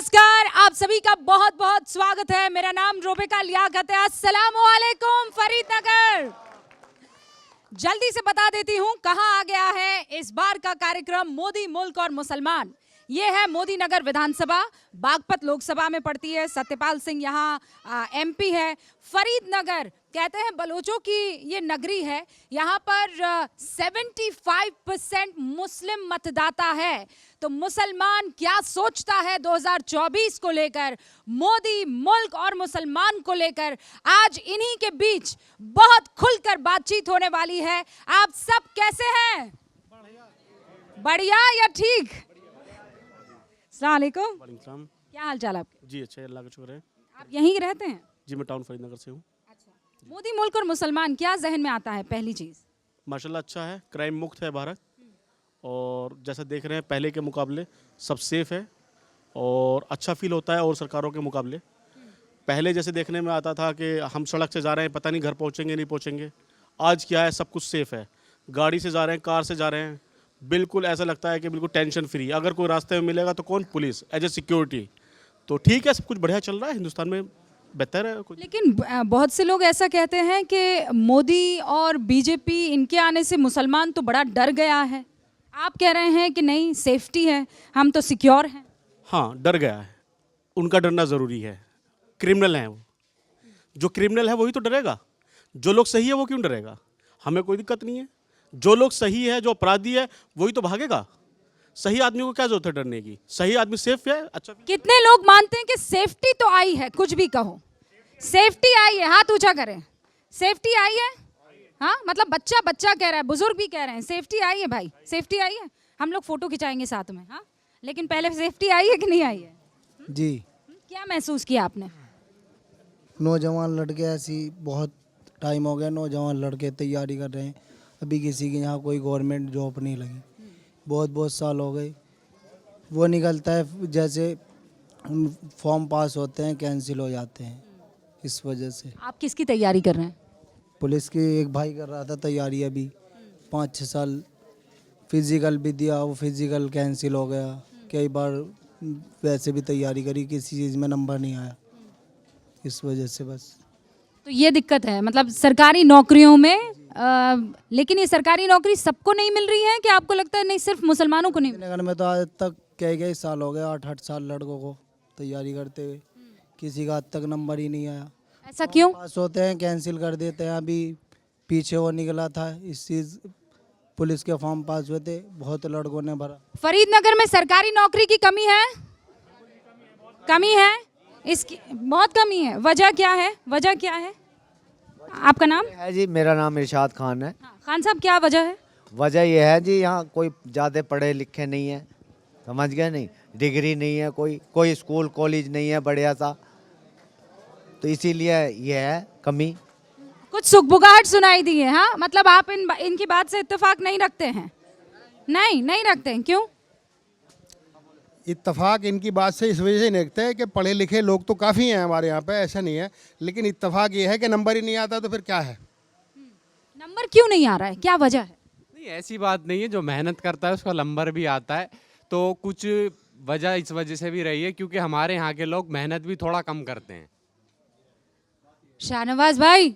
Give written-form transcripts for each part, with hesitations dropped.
नमस्कार, आप सभी का बहुत बहुत स्वागत है। मेरा नाम रोबिका लियाकत है। अस्सलाम वालेकुम फरीदनगर। जल्दी से बता देती हूँ कहाँ आ गया है इस बार का कार्यक्रम मोदी मुल्क और मुसलमान। ये है मोदी नगर विधानसभा, बागपत लोकसभा में पड़ती है। सत्यपाल सिंह यहाँ एमपी है। फरीदनगर कहते हैं बलोचों की ये नगरी है। यहाँ पर 75% मुस्लिम मतदाता है। तो मुसलमान क्या सोचता है 2024 को लेकर, मोदी मुल्क और मुसलमान को लेकर, आज इन्हीं के बीच बहुत खुलकर बातचीत होने वाली है। आप सब कैसे हैं? बढ़िया या ठीक? अस्सलाम वालेकुम। वालेकुम। क्या हाल चाल आपके? जी अच्छा, अल्लाह का शुक्र है। आप यहीं रहते हैं? जी मैं टाउन फरीदनगर से हूँ। अच्छा। मोदी मुल्क और मुसलमान क्या जहन में आता है? पहली चीज माशाल्लाह अच्छा है, क्राइम मुक्त है भारत, और जैसा देख रहे हैं पहले के मुकाबले सब सेफ है और अच्छा फील होता है। और सरकारों के मुकाबले पहले जैसे देखने में आता था कि हम सड़क से जा रहे हैं, पता नहीं घर पहुँचेंगे नहीं पहुँचेंगे। आज क्या है, सब कुछ सेफ है। गाड़ी से जा रहे हैं, कार से जा रहे हैं, बिल्कुल ऐसा लगता है कि बिल्कुल टेंशन फ्री। अगर कोई रास्ते में मिलेगा तो कौन, पुलिस एज ए सिक्योरिटी। तो ठीक है, सब कुछ बढ़िया चल रहा है हिंदुस्तान में, बेहतर है कुछ। लेकिन बहुत से लोग ऐसा कहते हैं कि मोदी और बीजेपी इनके आने से मुसलमान तो बड़ा डर गया है। आप कह रहे हैं कि नहीं, सेफ्टी है, हम तो सिक्योर हैं। हाँ, डर गया है। उनका डरना ज़रूरी है। क्रिमिनल हैं वो, जो क्रिमिनल है वही तो डरेगा। जो लोग सही है वो क्यों डरेगा? हमें कोई दिक्कत नहीं है। जो लोग सही है, जो अपराधी है, वही तो भागेगा। सही आदमी को क्या जरूरत है डरने की? सही आदमी सेफ है। अच्छा, कितने लोग मानते हैं कि सेफ्टी तो आई है? कुछ भी कहो, सेफ्टी आई है, हाथ ऊंचा करें। सेफ्टी आई है? हाँ, मतलब बच्चा बच्चा कह रहा है, बुजुर्ग भी कह रहे हैं सेफ्टी आई है। भाई सेफ्टी आई है, हम लोग फोटो खिंचाएंगे साथ में। हाँ, लेकिन पहले सेफ्टी आई है कि नहीं आई है? जी। क्या महसूस किया आपने? नौजवान लड़के ऐसी बहुत टाइम हो गया, नौजवान लड़के तैयारी कर रहे हैं, अभी किसी के यहाँ कोई गवर्नमेंट जॉब नहीं लगी। बहुत साल हो गए। वो निकलता है, जैसे फॉर्म पास होते हैं कैंसिल हो जाते हैं, इस वजह से। आप किसकी तैयारी कर रहे हैं? पुलिस की एक भाई कर रहा था तैयारी, अभी 5-6 साल फिजिकल भी दिया, वो फिजिकल कैंसिल हो गया। कई बार वैसे भी तैयारी करी, किसी चीज़ में नंबर नहीं आया, इस वजह से बस। तो ये दिक्कत है मतलब सरकारी नौकरियों में। लेकिन ये सरकारी नौकरी सबको नहीं मिल रही है कि आपको लगता है नहीं सिर्फ मुसलमानों को नहीं? नगर में तो आज तक कई साल हो गए, 8-8 साल लड़कों को तैयारी करते हुए, किसी का आज तक नंबर ही नहीं आया। ऐसा क्यों? पास होते हैं कैंसिल कर देते हैं। अभी पीछे वो निकला था इस चीज़, पुलिस के फॉर्म पास हुए थे, बहुत लड़कों ने भरा। फरीदनगर में सरकारी नौकरी की कमी है? कमी है, इसकी बहुत कमी है। वजह क्या है? वजह क्या है? आपका नाम? है जी, मेरा नाम इरशाद खान है। हाँ, खान साहब क्या वजह है? वजह यह है जी, यहाँ कोई ज़्यादा पढ़े लिखे नहीं है, समझ गए नहीं, डिग्री नहीं है, कोई स्कूल कॉलेज नहीं है बढ़िया सा, तो इसीलिए यह है कमी। कुछ सुगबुगाहट सुनाई दी है। हाँ, मतलब आप इनकी बात से इत्तेफाक नहीं रखते हैं? नहीं रखते हैं, क्यों? इत्तेफाक इनकी बात से इस वजह से नहीं रखते हैं कि पढ़े लिखे लोग तो काफ़ी हैं हमारे यहाँ पे, ऐसा नहीं है। लेकिन इत्तेफाक ये है कि नंबर ही नहीं आता, तो फिर क्या है? नंबर क्यों नहीं आ रहा है? क्या वजह है? नहीं, ऐसी बात नहीं है। जो मेहनत करता है उसका नंबर भी आता है। तो कुछ वजह इस वजह से भी रही है क्योंकि हमारे यहाँ के लोग मेहनत भी थोड़ा कम करते हैं। शाहनवाज भाई,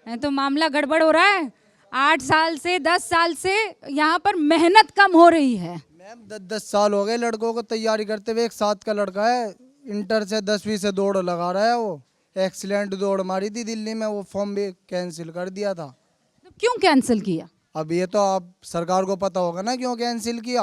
तो मामला गड़बड़ हो रहा है। 8 साल से 10 साल से यहाँ पर मेहनत कम हो रही है। मैम 10 साल हो गए लड़कों को तैयारी करते हुए। एक साथ का लड़का है, इंटर से 10वीं से दौड़ लगा रहा है, वो एक्सीलेंट दौड़ मारी थी दिल्ली में, वो फॉर्म भी कैंसिल कर दिया था। तो क्यों कैंसिल किया? अब ये तो आप सरकार को पता होगा ना क्यों कैंसिल किया।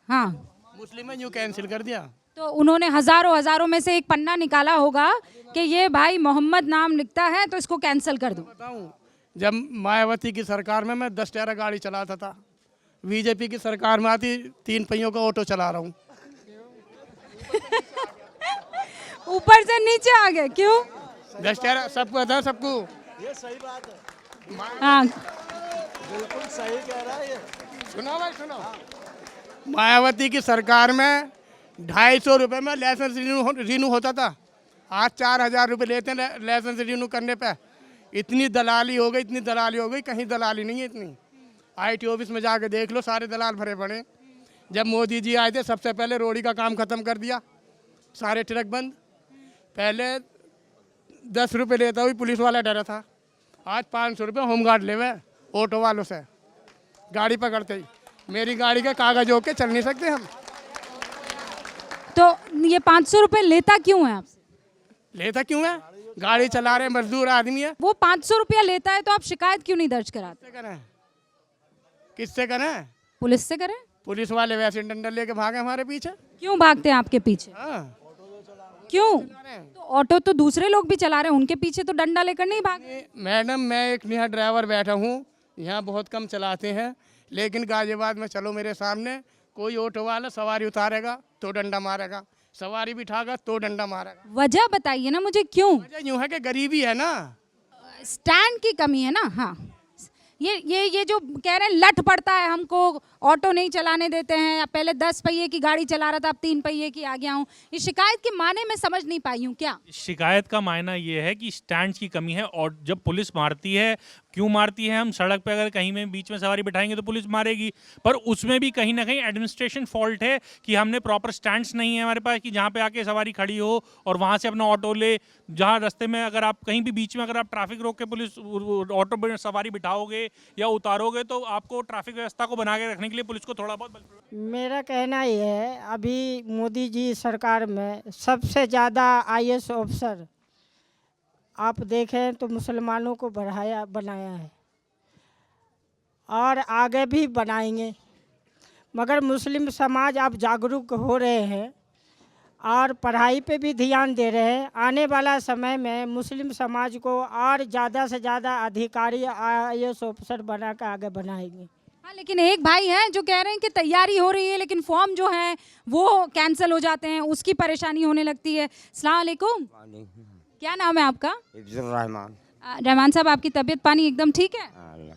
हाँ, मुस्लिम यूँ कैंसिल कर दिया। तो उन्होंने हजारों में से एक पन्ना निकाला होगा कि ये भाई मोहम्मद नाम लिखता है तो इसको कैंसिल कर दूं। बताऊँ, जब मायावती की सरकार में मैं 10 टायरा गाड़ी चलाता था, बीजेपी की सरकार में आती 3 पहियों का ऑटो चला रहा हूँ। ऊपर से नीचे आ गए, क्यों? 10 टायरा सबको था, सबको। ये सही बात है, हाँ, बिल्कुल सही कह रहा है ये। सुनो भाई सुनो, मायावती की सरकार में 250 रुपये में लाइसेंस रिन्यू होता था। आज 4000 रुपये लेते हैं लाइसेंस रिन्यू करने पे। इतनी दलाली हो गई, कहीं दलाली नहीं है इतनी। IT ऑफिस में जाके देख लो, सारे दलाल भरे पड़े। जब मोदी जी आए थे सबसे पहले रोड़ी का काम ख़त्म कर दिया, सारे ट्रक बंद। पहले 10 रुपये लेता हुई पुलिस वाला डरा था, आज 500 रुपये होमगार्ड ले हुए ऑटो वालों से, गाड़ी पकड़ते ही। मेरी गाड़ी के कागज होके चल नहीं सकते हम। तो ये 500 रुपए लेता क्यों है आपसे? लेता क्यों है? गाड़ी चला रहे मजदूर आदमी है। वो 500 रुपया लेता है तो आप शिकायत क्यों नहीं दर्ज कराते? किससे करें? किससे करें? पुलिस से करें। पुलिस वाले वैसे डंडा लेके भागे हमारे पीछे। क्यों भागते हैं आपके पीछे? हाँ, क्यों? तो ऑटो तो दूसरे लोग भी चला रहे हैं, उनके पीछे तो डंडा लेकर नहीं भागे। मैडम मैं एक यहाँ ड्राइवर बैठा हूँ, यहाँ बहुत कम चलाते हैं, लेकिन गाजियाबाद में चलो मेरे सामने, कोई ऑटो वाला सवारी उतारेगा तो डंडा मारेगा, सवारी बिठागा तो डंडा मारेगा। वजह बताइए ना मुझे, क्यों? वजह यूँ है कि गरीबी है ना। स्टैंड की कमी है ना। हाँ, ये जो कह रहे हैं लठ पड़ता है हमको, ऑटो नहीं चलाने देते हैं, या पहले 10 पहिए की गाड़ी चला रहा था अब 3 पहिए की आ गया हूँ, इस शिकायत के माने में समझ नहीं पाई हूँ क्या? शिकायत का मायना ये है कि स्टैंड की कमी है। और जब पुलिस मारती है, क्यों मारती है? हम सड़क पे अगर कहीं में बीच में सवारी बिठाएंगे तो पुलिस मारेगी, पर उसमें भी कहीं ना कहीं एडमिनिस्ट्रेशन फॉल्ट है कि हमने प्रॉपर स्टैंड्स नहीं है हमारे पास कि जहाँ पे आके सवारी खड़ी हो और वहाँ से अपना ऑटो ले। जहाँ रास्ते में अगर आप कहीं भी बीच में अगर आप ट्रैफिक रोक के पुलिस ऑटो में सवारी बिठाओगे या उतारोगे तो आपको ट्रैफिक व्यवस्था को बना के रखने के लिए पुलिस को थोड़ा बहुत मेरा कहना ये है, अभी मोदी जी सरकार में सबसे ज़्यादा आईएएस ऑफिसर आप देखें तो मुसलमानों को बनाया है और आगे भी बनाएंगे। मगर मुस्लिम समाज अब जागरूक हो रहे हैं और पढ़ाई पे भी ध्यान दे रहे हैं। आने वाला समय में मुस्लिम समाज को और ज़्यादा से ज़्यादा अधिकारी आईएएस ऑफिसर बना कर आगे बनाएंगे। हाँ, लेकिन एक भाई हैं जो कह रहे हैं कि तैयारी हो रही है लेकिन फॉर्म जो है वो कैंसिल हो जाते हैं, उसकी परेशानी होने लगती है। अस्सलाम वालेकुम, क्या नाम है आपका? रहमान। रहमान साहब, आपकी तबीयत पानी एकदम ठीक है?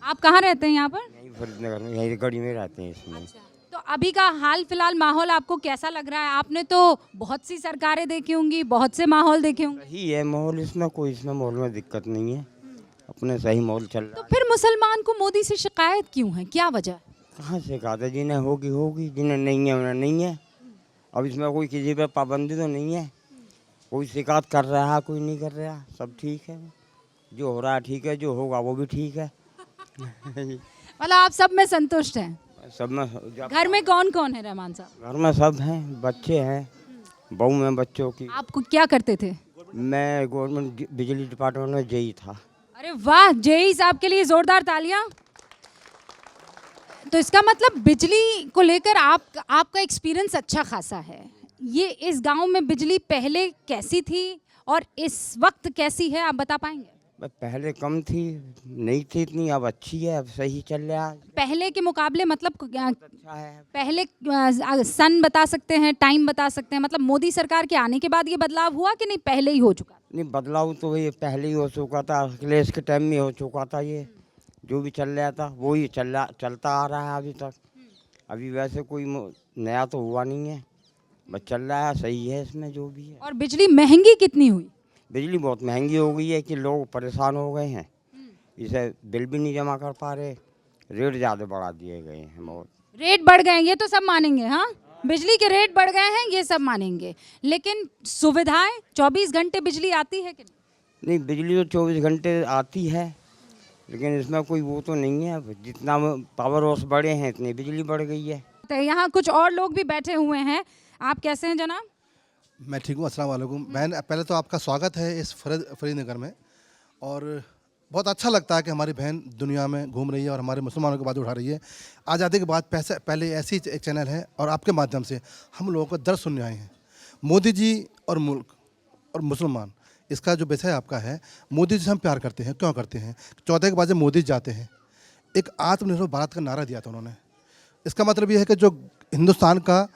आप कहाँ रहते हैं यहाँ पर? यहीं फरीदनगर में, यहीं गढ़ी में रहते हैं इसमें। अच्छा, तो अभी का हाल फिलहाल माहौल आपको कैसा लग रहा है? आपने तो बहुत सी सरकारें देखी होंगी, बहुत से माहौल देखे होंगे। सही है माहौल, इसमें कोई इसमें माहौल में दिक्कत नहीं है, अपने सही माहौल चल रहा तो है। फिर मुसलमान को मोदी से शिकायत क्यों है, क्या वजह? कहाँ से कहा था? जिन्हें होगी होगी, जिन्हें नहीं है उन्हें नहीं है। अब इसमें कोई किसी पे पाबंदी तो नहीं है, कोई शिकायत कर रहा है कोई नहीं कर रहा, सब ठीक है, जो हो रहा है ठीक है, जो होगा वो भी ठीक है। मतलब आप सब में संतुष्ट हैं? सब में। घर में कौन कौन है रहमान साहब? घर में सब हैं, बच्चे हैं, बहू हैं बच्चों की। आपको क्या करते थे? मैं गवर्नमेंट बिजली डिपार्टमेंट में जेई था। अरे वाह, जेई साहब के लिए जोरदार तालियां। तो इसका मतलब बिजली को लेकर आपका एक्सपीरियंस अच्छा खासा है। ये इस गांव में बिजली पहले कैसी थी और इस वक्त कैसी है, आप बता पाएंगे? पहले कम थी, नहीं थी इतनी, अब अच्छी है, अब सही चल रहा है। पहले के मुकाबले मतलब अच्छा है। पहले सन बता सकते हैं, टाइम बता सकते हैं, मतलब मोदी सरकार के आने के बाद ये बदलाव हुआ कि नहीं पहले ही हो चुका? नहीं, बदलाव तो ये पहले ही हो चुका था, अखिलेश के टाइम में हो चुका था। ये जो भी चल रहा था वो ही चलता आ रहा है अभी तक। अभी वैसे कोई नया तो हुआ नहीं है, बस चल रहा है, सही है इसमें जो भी है। और बिजली महंगी कितनी हुई? बिजली बहुत महंगी हो गई है कि लोग परेशान हो गए हैं, इसे बिल भी नहीं जमा कर पा रहे, रेट ज़्यादा बढ़ा दिए गए हैं बहुत। रेट बढ़ गए ये तो सब मानेंगे, हाँ, बिजली के रेट बढ़ गए हैं ये सब मानेंगे, लेकिन सुविधाएं 24 घंटे बिजली आती है कि नहीं? बिजली तो 24 घंटे आती है, लेकिन इसमें कोई वो तो नहीं है, जितना पावर हाउस बढ़े हैं इतनी बिजली बढ़ गई है। तो यहाँ कुछ और लोग भी बैठे हुए हैं। आप कैसे हैं जनाब? मैं ठीक हूँ, अस्सलाम वालेकुम। बहन, पहले तो आपका स्वागत है इस फरीदनगर में, और बहुत अच्छा लगता है कि हमारी बहन दुनिया में घूम रही है और हमारे मुसलमानों की बात उठा रही है। आज़ादी के बाद पहले ऐसी एक चैनल है और आपके माध्यम से हम लोगों को दर्द सुनने आए हैं। मोदी जी और मुल्क और मुसलमान, इसका जो विषय आपका है, मोदी जी से हम प्यार करते हैं, क्यों करते हैं? 14 के बाद जब मोदी जाते हैं, एक आत्मनिर्भर भारत का नारा दिया था उन्होंने। इसका मतलब ये है कि जो हिंदुस्तान का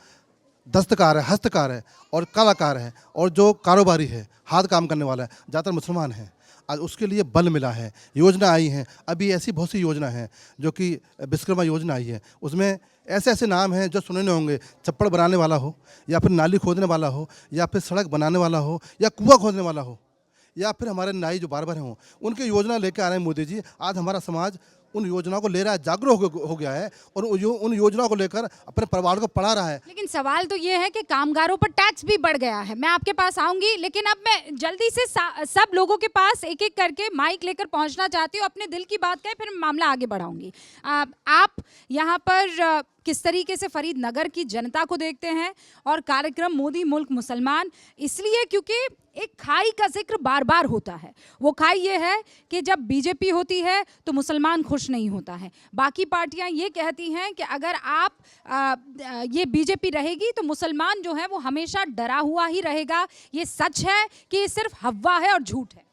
दस्तकार है, हस्तकार है और कलाकार है और जो कारोबारी है, हाथ काम करने वाला है, ज़्यादातर मुसलमान हैं। आज उसके लिए बल मिला है, योजना आई हैं। अभी ऐसी बहुत सी योजना है जो कि विश्वकर्मा योजना आई है, उसमें ऐसे ऐसे नाम हैं जो सुने होंगे। छप्पड़ बनाने वाला हो, या फिर नाली खोदने वाला हो, या फिर सड़क बनाने वाला हो, या कुआं खोदने वाला हो, या फिर हमारे नाई जो बार्बर हों, उनकी योजना लेकर आ रहे हैं मोदी जी। आज हमारा समाज उन योजनाओं को ले रहा है, जागरूक हो गया है और उन योजनाओं को लेकर अपने परिवार को पढ़ा रहा है। लेकिन सवाल तो ये है कि कामगारों पर टैक्स भी बढ़ गया है। मैं आपके पास आऊंगी, लेकिन अब मैं जल्दी से सब लोगों के पास एक एक करके माइक लेकर पहुंचना चाहती हूँ। अपने दिल की बात कहें, फिर मामला आगे बढ़ाऊंगी। आप यहाँ पर किस तरीके से फरीदनगर की जनता को देखते हैं और कार्यक्रम मोदी मुल्क मुसलमान इसलिए क्योंकि एक खाई का जिक्र बार बार होता है। वो खाई ये है कि जब बीजेपी होती है तो मुसलमान खुश नहीं होता है। बाकी पार्टियां ये कहती हैं कि अगर ये बीजेपी रहेगी तो मुसलमान जो है वो हमेशा डरा हुआ ही रहेगा। ये सच है कि ये सिर्फ हवा है और झूठ है?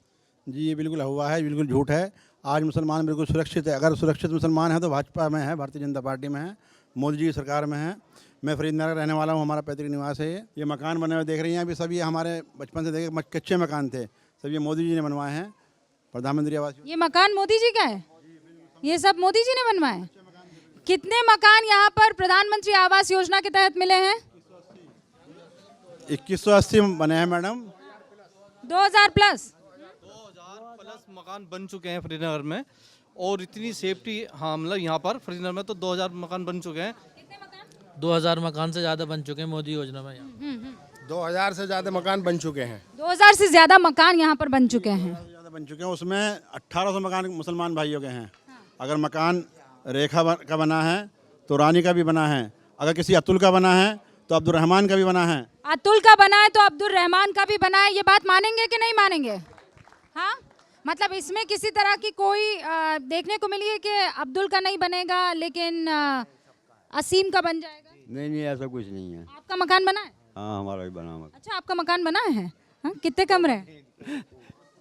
जी ये बिल्कुल हुआ है, बिल्कुल झूठ है। आज मुसलमान बिल्कुल सुरक्षित है। अगर सुरक्षित मुसलमान है तो भाजपा में है, भारतीय जनता पार्टी में है, मोदी जी की सरकार में है। मैं फरीदनगर रहने वाला हूँ, हमारा पैतृक निवास है। ये मकान बने हुए देख रही हैं अभी, सभी हमारे बचपन से देखे कच्चे मकान थे, सब ये मोदी जी ने बनवाए हैं, प्रधानमंत्री आवास। ये मकान मोदी जी का है? ये सब मोदी जी ने बनवाए? कितने मकान यहाँ पर प्रधानमंत्री आवास योजना के तहत मिले हैं? 2180 बने हैं मैडम। 2000 प्लस मकान बन चुके हैं फरीदनगर में, और इतनी सेफ्टी, हाँ मतलब यहाँ पर फरीदनगर में तो 2000 मकान बन चुके हैं। 2000 मकान से ज़्यादा बन चुके हैं मोदी योजना में। 2000 से ज़्यादा मकान बन चुके हैं। 2000 से ज़्यादा मकान यहाँ पर बन चुके हैं। ज़्यादा बन चुके हैं, उसमें 1800 मकान मुसलमान भाइयों के हैं। अगर मकान रेखा का बना है तो रानी का भी बना है, अगर किसी अतुल का बना है तो अब्दुल रहमान का भी बना है। अतुल का बना है तो अब्दुल रहमान का भी बना है। ये बात मानेंगे कि नहीं मानेंगे? हाँ, मतलब इसमें किसी तरह की कोई देखने को मिली है कि अब्दुल का नहीं बनेगा लेकिन असीम का बन जाएगा? नहीं, ऐसा कुछ नहीं है। आपका मकान बना है? हाँ हमारा भी बना है। अच्छा, आपका मकान बना है? हाँ, कितने कमरे?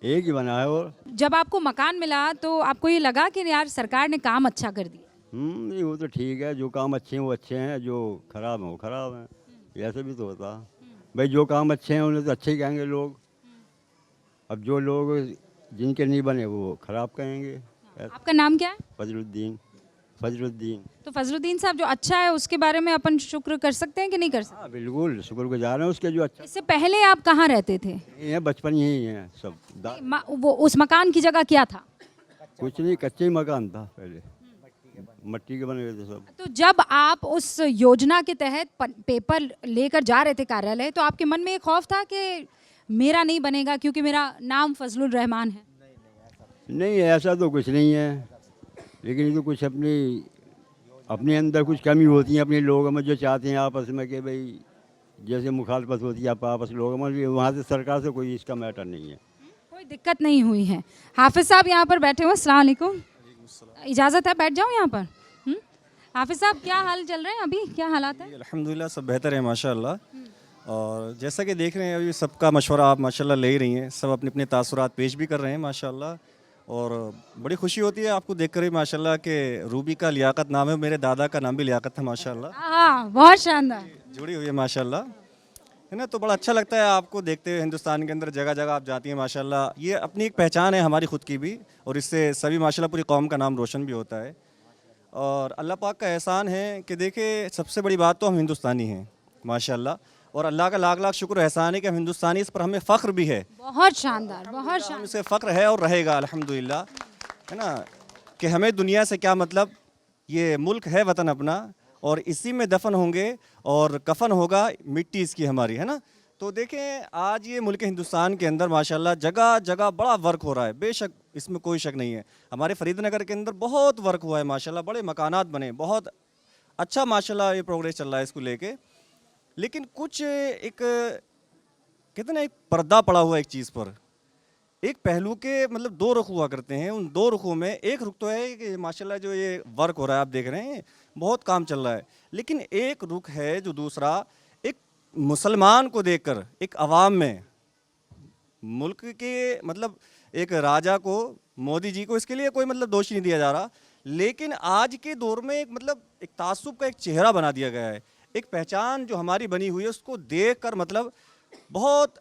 एक ही बना है। और जब आपको मकान मिला तो आपको ये लगा कि यार सरकार ने काम अच्छा कर दिया? नहीं, वो तो ठीक है, जो काम अच्छे हैं वो अच्छे हैं, जो खराब हैं वो खराब हैं। ऐसे भी तो होता भाई, जो काम अच्छे हैं उन्हें तो अच्छे ही कहेंगे लोग, अब जो लोग जिनके नहीं बने वो खराब कहेंगे। आपका नाम क्या है? फजलुद्दीन। तो फजलुद्दीन साहब, जो अच्छा है उसके बारे में अपन शुक्र कर सकते हैं कि नहीं कर सकते? हाँ बिल्कुल शुक्रगुजार हैं उसके जो अच्छा। इससे पहले आप कहाँ रहते थे? ये बचपन यही है सब। वो उस मकान की जगह क्या था? कुछ नहीं, कच्चे ही मकान था पहले, मट्टी के बने हुए थे सब। तो जब आप उस योजना के तहत पेपर लेकर जा रहे थे कार्यालय, तो आपके मन में एक खौफ था कि मेरा नहीं बनेगा क्योंकि मेरा नाम फजलुर रहमान है? नहीं, ऐसा तो कुछ नहीं है, लेकिन ये तो कुछ अपने अंदर कुछ कमी होती है अपने लोगों में, जो चाहते हैं आपस में कि भाई जैसे मुखालफत होती है आपस लोगों में, वहाँ से सरकार से कोई इसका मैटर नहीं है। कोई दिक्कत नहीं हुई है। हाफिज साहब यहाँ पर बैठे हुए, अस्सलाम वालेकुम, इजाज़त है बैठ जाऊँ यहाँ पर? हाफिज साहब, क्या हाल चल रहे हैं अभी, क्या हालात है? अल्हम्दुलिल्लाह सब बेहतर है माशाल्लाह। और जैसा कि देख रहे हैं अभी सबका मशवरा आप माशाल्लाह ले ही रही हैं, सब अपने अपने तासुरात पेश भी कर रहे हैं माशाल्लाह, और बड़ी खुशी होती है आपको देखकर ही माशाल्लाह कि रूबी का लियाकत नाम है, मेरे दादा का नाम भी लियाकत था माशाल्लाह। हाँ, बहुत शानदार जुड़ी हुई है माशाल्लाह, है ना। तो बड़ा अच्छा लगता है आपको देखते हुए, हिंदुस्तान के अंदर जगह जगह आप जाती हैं माशाल्लाह। ये अपनी एक पहचान है हमारी खुद की भी, और इससे सभी माशाल्लाह पूरी कौम का नाम रोशन भी होता है। और अल्लाह पाक का एहसान है कि देखे, सबसे बड़ी बात तो हम हिंदुस्तानी हैं माशाल्लाह, और अल्लाह का लाख लाख शुक्र एहसान है कि हम हिंदुस्तानी, इस पर हमें फ़ख्र भी है। बहुत शानदार, बहुत शानदार। इसे फ़ख्र है और रहेगा अल्हम्दुलिल्लाह, है ना, कि हमें दुनिया से क्या मतलब, ये मुल्क है वतन अपना, और इसी में दफन होंगे और कफन होगा मिट्टी इसकी हमारी, है ना। तो देखें आज ये मुल्क हिंदुस्तान के अंदर माशाल्लाह जगह जगह बड़ा वर्क हो रहा है, बेशक इसमें कोई शक नहीं है। हमारे फरीदनगर के अंदर बहुत वर्क हुआ है माशाल्लाह, बड़े मकानात बने, बहुत अच्छा माशाल्लाह ये प्रोग्रेस चल रहा है इसको लेके। लेकिन कुछ एक कहते ना, एक पर्दा पड़ा हुआ है एक चीज़ पर, एक पहलू के मतलब दो रुख हुआ करते हैं। उन दो रुखों में एक रुख तो है कि माशाल्लाह जो ये वर्क हो रहा है आप देख रहे हैं, बहुत काम चल रहा है, लेकिन एक रुख है जो दूसरा, एक मुसलमान को देखकर एक अवाम में, मुल्क के मतलब एक राजा को, मोदी जी को, इसके लिए कोई मतलब दोष नहीं दिया जा रहा, लेकिन आज के दौर में एक मतलब एक तासुब का एक चेहरा बना दिया गया है। एक पहचान जो हमारी बनी हुई है उसको देखकर मतलब बहुत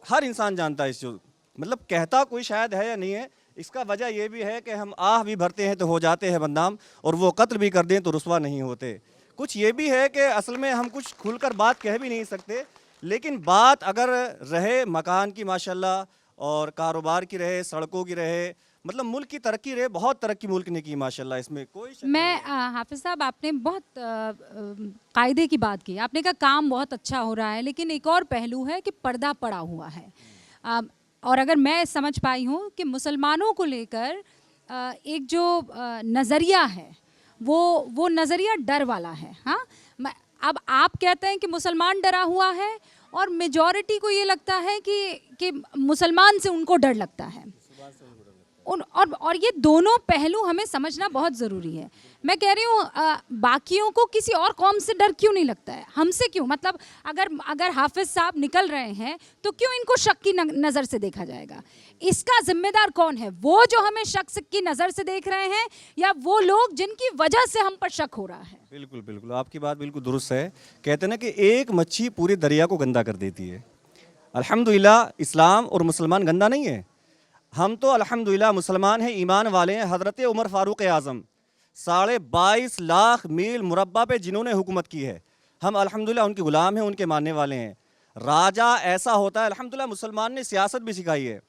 हर इंसान जानता है इसको, मतलब कहता कोई शायद है या नहीं है। इसका वजह यह भी है कि हम आह भी भरते हैं तो हो जाते हैं बदनाम, और वो कत्ल भी कर दें तो रुस्वा नहीं होते। कुछ ये भी है कि असल में हम कुछ खुलकर बात कह भी नहीं सकते, लेकिन बात अगर रहे मकान की माशाल्लाह, और कारोबार की रहे, सड़कों की रहे, मतलब मुल्क की तरक्की रहे, बहुत तरक्की मुल्क ने की माशाल्लाह, इसमें कोई शक मैं हाफिज साहब, आपने बहुत कायदे की बात की, आपने कहा काम बहुत अच्छा हो रहा है, लेकिन एक और पहलू है कि पर्दा पड़ा हुआ है। और अगर मैं समझ पाई हूँ कि मुसलमानों को लेकर एक जो नज़रिया है वो नज़रिया डर वाला है। हाँ, अब आप कहते हैं कि मुसलमान डरा हुआ है और मेजॉरिटी को ये लगता है कि मुसलमान से उनको डर लगता है। और ये दोनों पहलू हमें समझना बहुत ज़रूरी है। मैं कह रही हूँ बाकियों को किसी और कौम से डर क्यों नहीं लगता है, हमसे क्यों? मतलब अगर हाफिज साहब निकल रहे हैं तो क्यों इनको शक की नज़र से देखा जाएगा? इसका जिम्मेदार कौन है? वो जो हमें शक की नज़र से देख रहे हैं, या वो लोग जिनकी वजह से हम पर शक हो रहा है? बिल्कुल बिल्कुल, आपकी बात बिल्कुल दुरुस्त है। कहते हैं ना कि एक मच्छी पूरे दरिया को गंदा कर देती है। अल्हम्दुलिल्लाह इस्लाम और मुसलमान गंदा नहीं है। हम तो अल्हम्दुलिल्लाह मुसलमान हैं, ईमान वाले हैं। हज़रत उमर फ़ारूक आज़म 22.5 लाख मील मुरब्बा पे जिन्होंने हुकूमत की है, हम अल्हम्दुलिल्लाह उनके ग़ुलाम हैं, उनके मानने वाले हैं। राजा ऐसा होता है, अल्हम्दुलिल्लाह मुसलमान ने सियासत भी सिखाई है,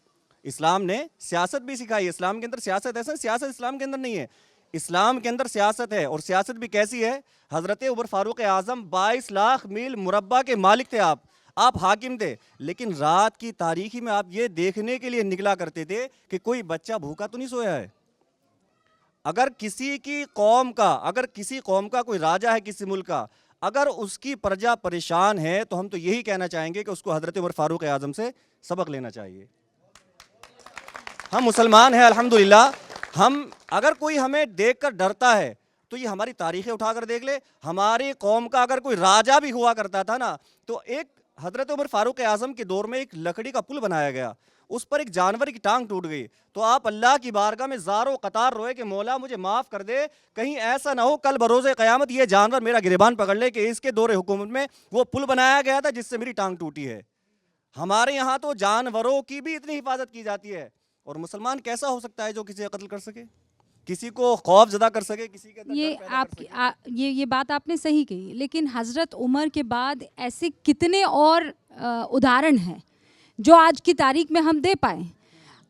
इस्लाम ने सियासत भी सिखाई है। इस्लाम के अंदर सियासत ऐसा, सियासत इस्लाम के अंदर नहीं है, इस्लाम के अंदर सियासत है। और सियासत भी कैसी है? हज़रत उमर फ़ारूक आज़म 22 लाख मील मुरब्बा के मालिक थे, आप हाकिम थे, लेकिन रात की तारीकी में आप ये देखने के लिए निकला करते थे कि कोई बच्चा भूखा तो नहीं सोया है। अगर किसी कौम का कोई राजा है किसी मुल्क का, अगर उसकी प्रजा परेशान है, तो हम तो यही कहना चाहेंगे कि उसको हज़रत उमर फ़ारूक आज़म से सबक लेना चाहिए। हम मुसलमान हैं अल्हम्दुलिल्लाह। हम अगर कोई हमें देखकर डरता है तो ये हमारी तारीखें उठाकर देख ले। हमारी कौम का अगर कोई राजा भी हुआ करता था ना, तो एक हज़रत उमर फ़ारूक आज़म के दौर में एक लकड़ी का पुल बनाया गया, उस पर एक जानवर की टांग टूट गई, तो आप अल्लाह की बारगाह में ज़ारो कतार रोए कि मौला मुझे माफ़ कर दे, कहीं ऐसा ना हो कल बरोज़े क़यामत ये जानवर मेरा गिरबान पकड़ ले कि इसके दौरे हुकूमत में वो पुल बनाया गया था जिससे मेरी टांग टूटी है। हमारे यहाँ तो जानवरों की भी इतनी हिफाजत की जाती है, और मुसलमान कैसा हो सकता है जो किसी का कत्ल कर सके, किसी को खौफ ज़दा कर सके, किसी के ये बात आपने सही कही, लेकिन हज़रत उमर के बाद ऐसे कितने और उदाहरण हैं जो आज की तारीख में हम दे पाए।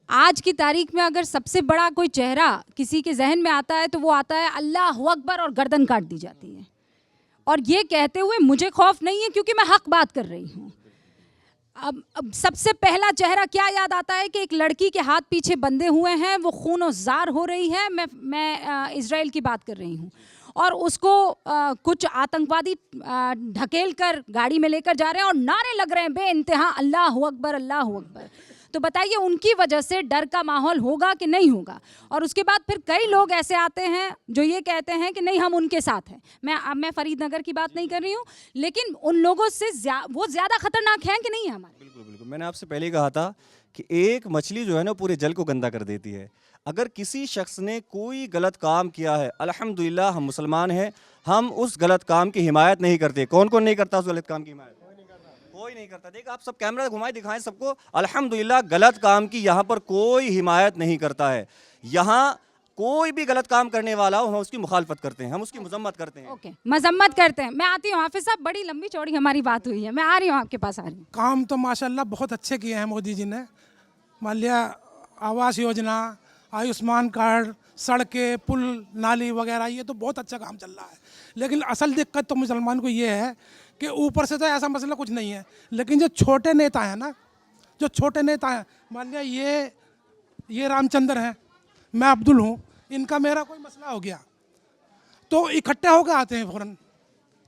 आज की तारीख में अगर सबसे बड़ा कोई चेहरा किसी के जहन में आता है तो वो आता है अल्लाह अकबर, और गर्दन काट दी जाती है, और ये कहते हुए मुझे खौफ नहीं है क्योंकि मैं हक बात कर रही हूँ। अब सबसे पहला चेहरा क्या याद आता है कि एक लड़की के हाथ पीछे बंधे हुए हैं, वो खूनो जार हो रही है, मैं इज़राइल की बात कर रही हूँ, और उसको कुछ आतंकवादी ढकेल कर गाड़ी में लेकर जा रहे हैं और नारे लग रहे हैं बेइंतहा अल्लाह अकबर अल्लाह अकबर। तो बताइए उनकी वजह से डर का माहौल होगा कि नहीं होगा? और उसके बाद फिर कई लोग ऐसे आते हैं जो ये कहते हैं कि नहीं हम उनके साथ हैं। मैं फरीदनगर की बात नहीं कर रही हूँ, लेकिन उन लोगों से वो ज़्यादा खतरनाक हैं कि नहीं है हमारे? बिल्कुल बिल्कुल, मैंने आपसे पहले ही कहा था कि एक मछली जो है ना पूरे जल को गंदा कर देती है। अगर किसी शख्स ने कोई गलत काम किया है, अल्हम्दुलिल्लाह हम मुसलमान हैं, हम उस गलत काम की हिमायत नहीं करते। कौन कौन नहीं करता उस गलत काम की हिमायत? कोई नहीं करता। देख आप सब कैमरा घुमाए दिखाएं सबको, अल्हम्दुलिल्लाह गलत काम की यहाँ पर कोई हिमायत नहीं करता है। यहाँ कोई भी गलत काम करने वाला हो हम उसकी मुखालफत करते हैं, हम उसकी मजम्मत करते हैं। ओके, मजम्मत करते हैं। मैं आती हूँ हाफिज साहब, बड़ी लंबी चौड़ी हमारी बात हुई है, मैं आ रही हूँ आपके पास आ रही हूँ। काम तो माशाल्लाह बहुत अच्छे किए हैं मोदी जी ने। मान लिया आवास योजना, आयुष्मान कार्ड, सड़कें, पुल, नाली वगैरह, ये तो बहुत अच्छा काम चल रहा है। लेकिन असल दिक्कत तो मुसलमान को ये है कि ऊपर से तो ऐसा मसला कुछ नहीं है, लेकिन जो छोटे नेता हैं ना, जो छोटे नेता हैं, मान लिया ये रामचंद्र हैं, मैं अब्दुल हूँ, इनका मेरा कोई मसला हो गया तो इकट्ठे होकर आते हैं फ़ौरन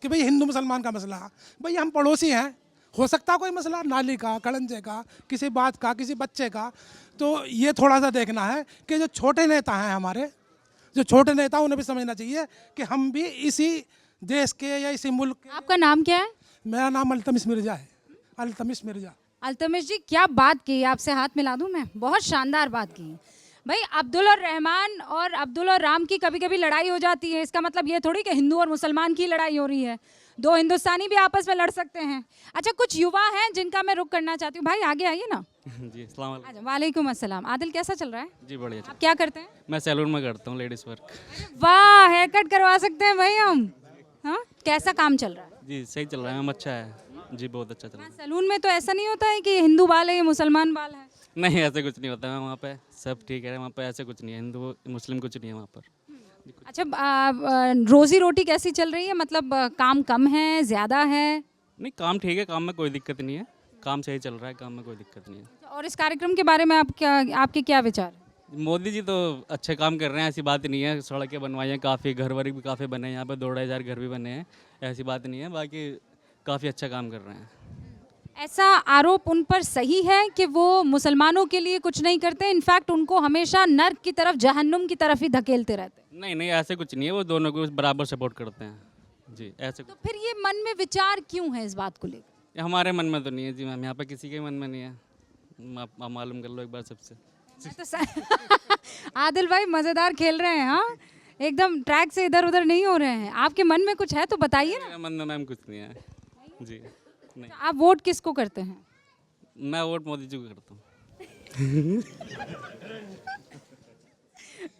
कि भाई हिंदू मुसलमान का मसला, भाई हम पड़ोसी हैं, हो सकता कोई मसला नाली का, कड़ंजे का, किसी बात का, किसी बच्चे का। तो ये थोड़ा सा देखना है कि जो छोटे नेता हैं हमारे, जो छोटे नेता उन्हें भी समझना चाहिए कि हम भी इसी देश के या इसी मुल्क के। आपका नाम क्या है? मेरा नाम अल्तमिश मिर्ज़ा है। अल्तमिश मिर्ज़ा। अल्तमिश जी, क्या बात की, आपसे हाथ मिला दूं मैं, बहुत शानदार बात की भाई। अब्दुल और रहमान और अब्दुल और राम की कभी कभी लड़ाई हो जाती है, इसका मतलब ये थोड़ी कि हिंदू और मुसलमान की लड़ाई हो रही है। दो हिंदुस्तानी भी आपस में लड़ सकते हैं। अच्छा, कुछ युवा हैं जिनका मैं रुख करना चाहती हूँ। भाई आगे आइए ना। जी अस्सलाम वालेकुम। वालेकुम अस्सलाम। आदिल कैसा चल रहा है? जी बढ़िया। आप क्या करते हैं? मैं सैलून में करता हूँ, लेडीज़ वर्क। वाह, हेयर कट करवा सकते हैं भाई हम। हाँ, कैसा काम चल रहा है? जी सही चल रहा है, हम अच्छा है। जी बहुत अच्छा चल रहा सैलून में तो ऐसा नहीं होता है कि हिंदू बाल है या मुसलमान बाल है? है। नहीं ऐसे कुछ नहीं होता है वहाँ पे, सब ठीक है वहाँ पे, ऐसे कुछ नहीं है, हिंदू मुस्लिम कुछ नहीं है वहाँ पर। अच्छा, रोजी रोटी कैसी चल रही है? मतलब काम कम है, ज़्यादा है? नहीं काम ठीक है, काम में कोई दिक्कत नहीं है, काम सही चल रहा है, काम में कोई दिक्कत नहीं है। और इस कार्यक्रम के बारे में आपके क्या विचार हैं? मोदी जी तो अच्छे काम कर रहे हैं, ऐसी बात नहीं है, सड़कें बनवाई हैं काफ़ी, घर वर भी काफ़ी बने हैं यहाँ पे, 2,500 घर भी बने हैं, ऐसी बात नहीं है, बाकी काफ़ी अच्छा काम कर रहे हैं। ऐसा आरोप उन पर सही है कि वो मुसलमानों के लिए कुछ नहीं करते, इनफैक्ट उनको हमेशा नर्क की तरफ, जहन्नुम की तरफ ही धकेलते रहते हैं? नहीं नहीं ऐसे कुछ नहीं है, वो दोनों को बराबर सपोर्ट करते हैं जी, ऐसे तो फिर ये मन में विचार क्यों है इस बात को लेकर? हमारे मन में तो नहीं है जी मैम, यहाँ पे किसी के मन में नहीं है, आप मालूम कर लो एक बार सबसे। आदिल भाई मजेदार खेल रहे हैं, हाँ एकदम ट्रैक से इधर उधर नहीं हो रहे हैं। आपके मन में कुछ है तो बताइए ना। मेरे मन में मैम कुछ नहीं है जी। नहीं आप वोट किसको करते हैं? मैं वोट मोदी जी को करता हूँ।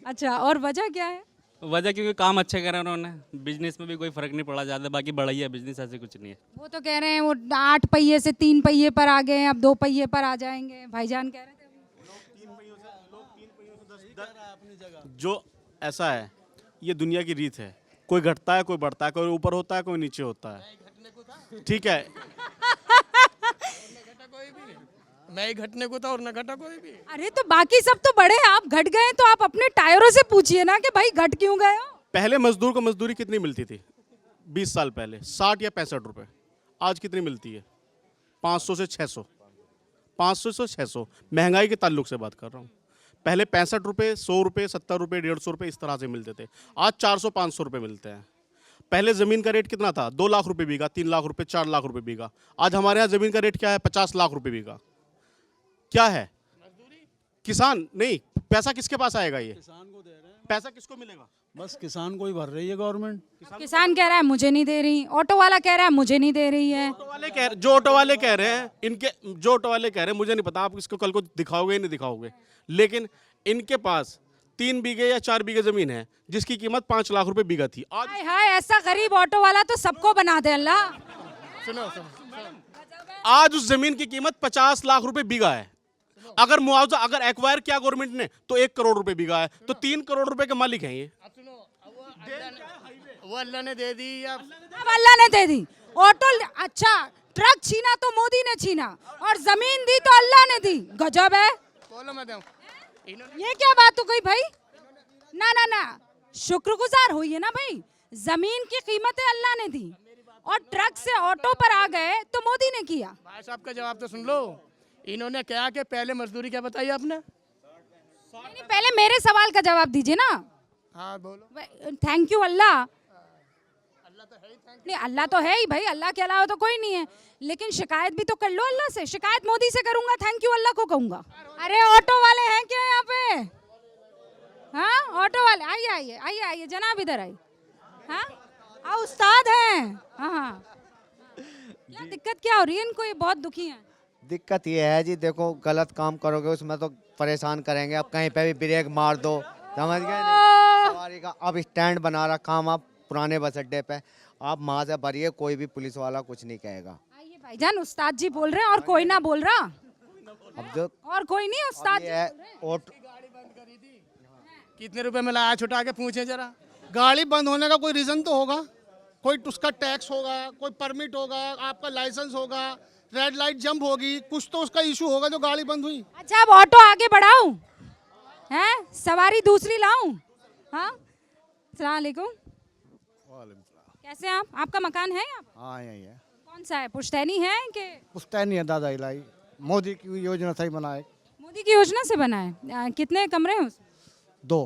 अच्छा, और वजह क्या है? वजह क्योंकि काम अच्छे करे उन्होंने, बिजनेस में भी कोई फर्क नहीं पड़ा ज़्यादा, बाकी बढ़ाई है बिजनेस, ऐसे कुछ नहीं है। वो तो कह रहे हैं वो 8 पहिए से 3 पहिए पर आ गए हैं, अब 2 पहिए पर आ जाएंगे, भाईजान कह रहे थे। जो ऐसा है, ये दुनिया की रीत है, कोई घटता है कोई बढ़ता है, कोई ऊपर होता है कोई नीचे होता है, ठीक है। मैं ही घटने को था और न घटा कोई भी। अरे तो बाकी सब तो बड़े हैं, आप घट गए तो आप अपने टायरों से पूछिए ना कि भाई घट क्यों गए हो? पहले मजदूर को मजदूरी कितनी मिलती थी? 20 साल पहले 60 या 65 रुपए। आज कितनी मिलती है? 500 से 600। 500 से 600, महंगाई के ताल्लुक से बात कर रहा हूँ। पहले 65 रुपये, 100 रुपये, 70 रुपये, 150 रुपये इस तरह से मिलते थे, आज 400-500 रुपये मिलते हैं। पहले ज़मीन का रेट कितना था? 2 लाख रुपये बीघा, 3 लाख रुपये, 4 लाख रुपये बीघा। आज हमारे यहाँ ज़मीन का रेट क्या है? 50 लाख रुपये बीघा। क्या है? किसान नहीं, पैसा किसके पास आएगा? ये किसान को दे रहे हैं, पैसा किसको मिलेगा? बस किसान को ही भर रही है गवर्नमेंट। किसान कह रहा है मुझे नहीं दे रही, ऑटो वाला कह रहा है मुझे नहीं दे रही है। जो ऑटो वाले कह रहे हैं, इनके जो ऑटो वाले कह रहे हैं, मुझे नहीं पता आप इसको कल को दिखाओगे या नहीं दिखाओगे, लेकिन इनके पास 3 बीघे या 4 बीघे जमीन है जिसकी कीमत 5 लाख रुपए बीघा थी। आज हाय हाय, ऐसा गरीब ऑटो वाला तो सबको बना दे अल्लाह। आज उस जमीन की कीमत 50 लाख रुपए बीघा है। अगर मुआवजा अगर एक्वायर किया गवर्नमेंट ने तो 1 करोड़ रुपए बीघा है, तो 3 करोड़ रुपए के मालिक हैं ये। वो अल्लाह ने दे दी या अब अल्लाह ने दे दी। ऑटो अच्छा, ट्रक छीना तो मोदी ने छीना और जमीन दी तो अल्लाह ने दी। गजब है। बोलो मैडम, ये क्या बात हो गई भाई? ना ना ना, शुक्रगुजार होइए ना भाई, जमीन की कीमतें अल्लाह ने दी और ट्रक से ऑटो पर आ गए तो मोदी ने किया। भाई साहब का जवाब तो सुन लो। इन्होंने क्या कि पहले मजदूरी क्या बताई आपने? नहीं, पहले मेरे सवाल का जवाब दीजिए ना। हाँ बोलो। थैंक यू अल्लाह। नहीं, अल्लाह तो है ही भाई, अल्लाह के अलावा तो कोई नहीं है, लेकिन शिकायत भी तो कर लो अल्लाह से। शिकायत मोदी से करूंगा, थैंक यू अल्लाह को कहूंगा। अरे ऑटो वाले हैं क्या यहाँ पे? हाँ ऑटो वाले, आइए आइए आइए आइए जनाब, इधर आइए। हाँ उस्ताद हैं। हाँ हाँ, क्या दिक्कत क्या हो रही है इनको? ये बहुत दुखी हैं। दिक्कत ये है जी, देखो गलत काम करोगे उसमें तो परेशान करेंगे। अब कहीं पे भी ब्रेक मार दो, समझ गए नहीं? सवारी का अब स्टैंड बना रखा हम आप पुराने बस अड्डे पे, आप वहाँ से भरिए, कोई भी पुलिस वाला कुछ नहीं कहेगा। आइए भाईजान, उस्ताद जी बोल रहे हैं और कोई ना बोल रहा। अब जो और कोई नहीं, उस्ताद जी है बोल रहे हैं। ऑटो कितने रुपए में लाया? छुटा के पूछे जरा। गाड़ी बंद होने का कोई रीजन तो होगा, कोई उसका टैक्स होगा, कोई परमिट होगा, आपका लाइसेंस होगा, रेड लाइट जंप होगी, कुछ तो उसका इशू होगा जो गाड़ी बंद हुई। अच्छा, अब ऑटो आगे बढ़ाऊं हैं, सवारी दूसरी लाऊं? हाँ, अस्सलाम वालेकुम। कैसे हैं आप? आपका मकान है यहाँ? हाँ यही है। कौन सा है? पुश्तैनी है कि पुश्तैनी है दादा इलाई, मोदी की योजना सही बनाए। मोदी की योजना से बना है? कितने कमरे हैं उसमें? 2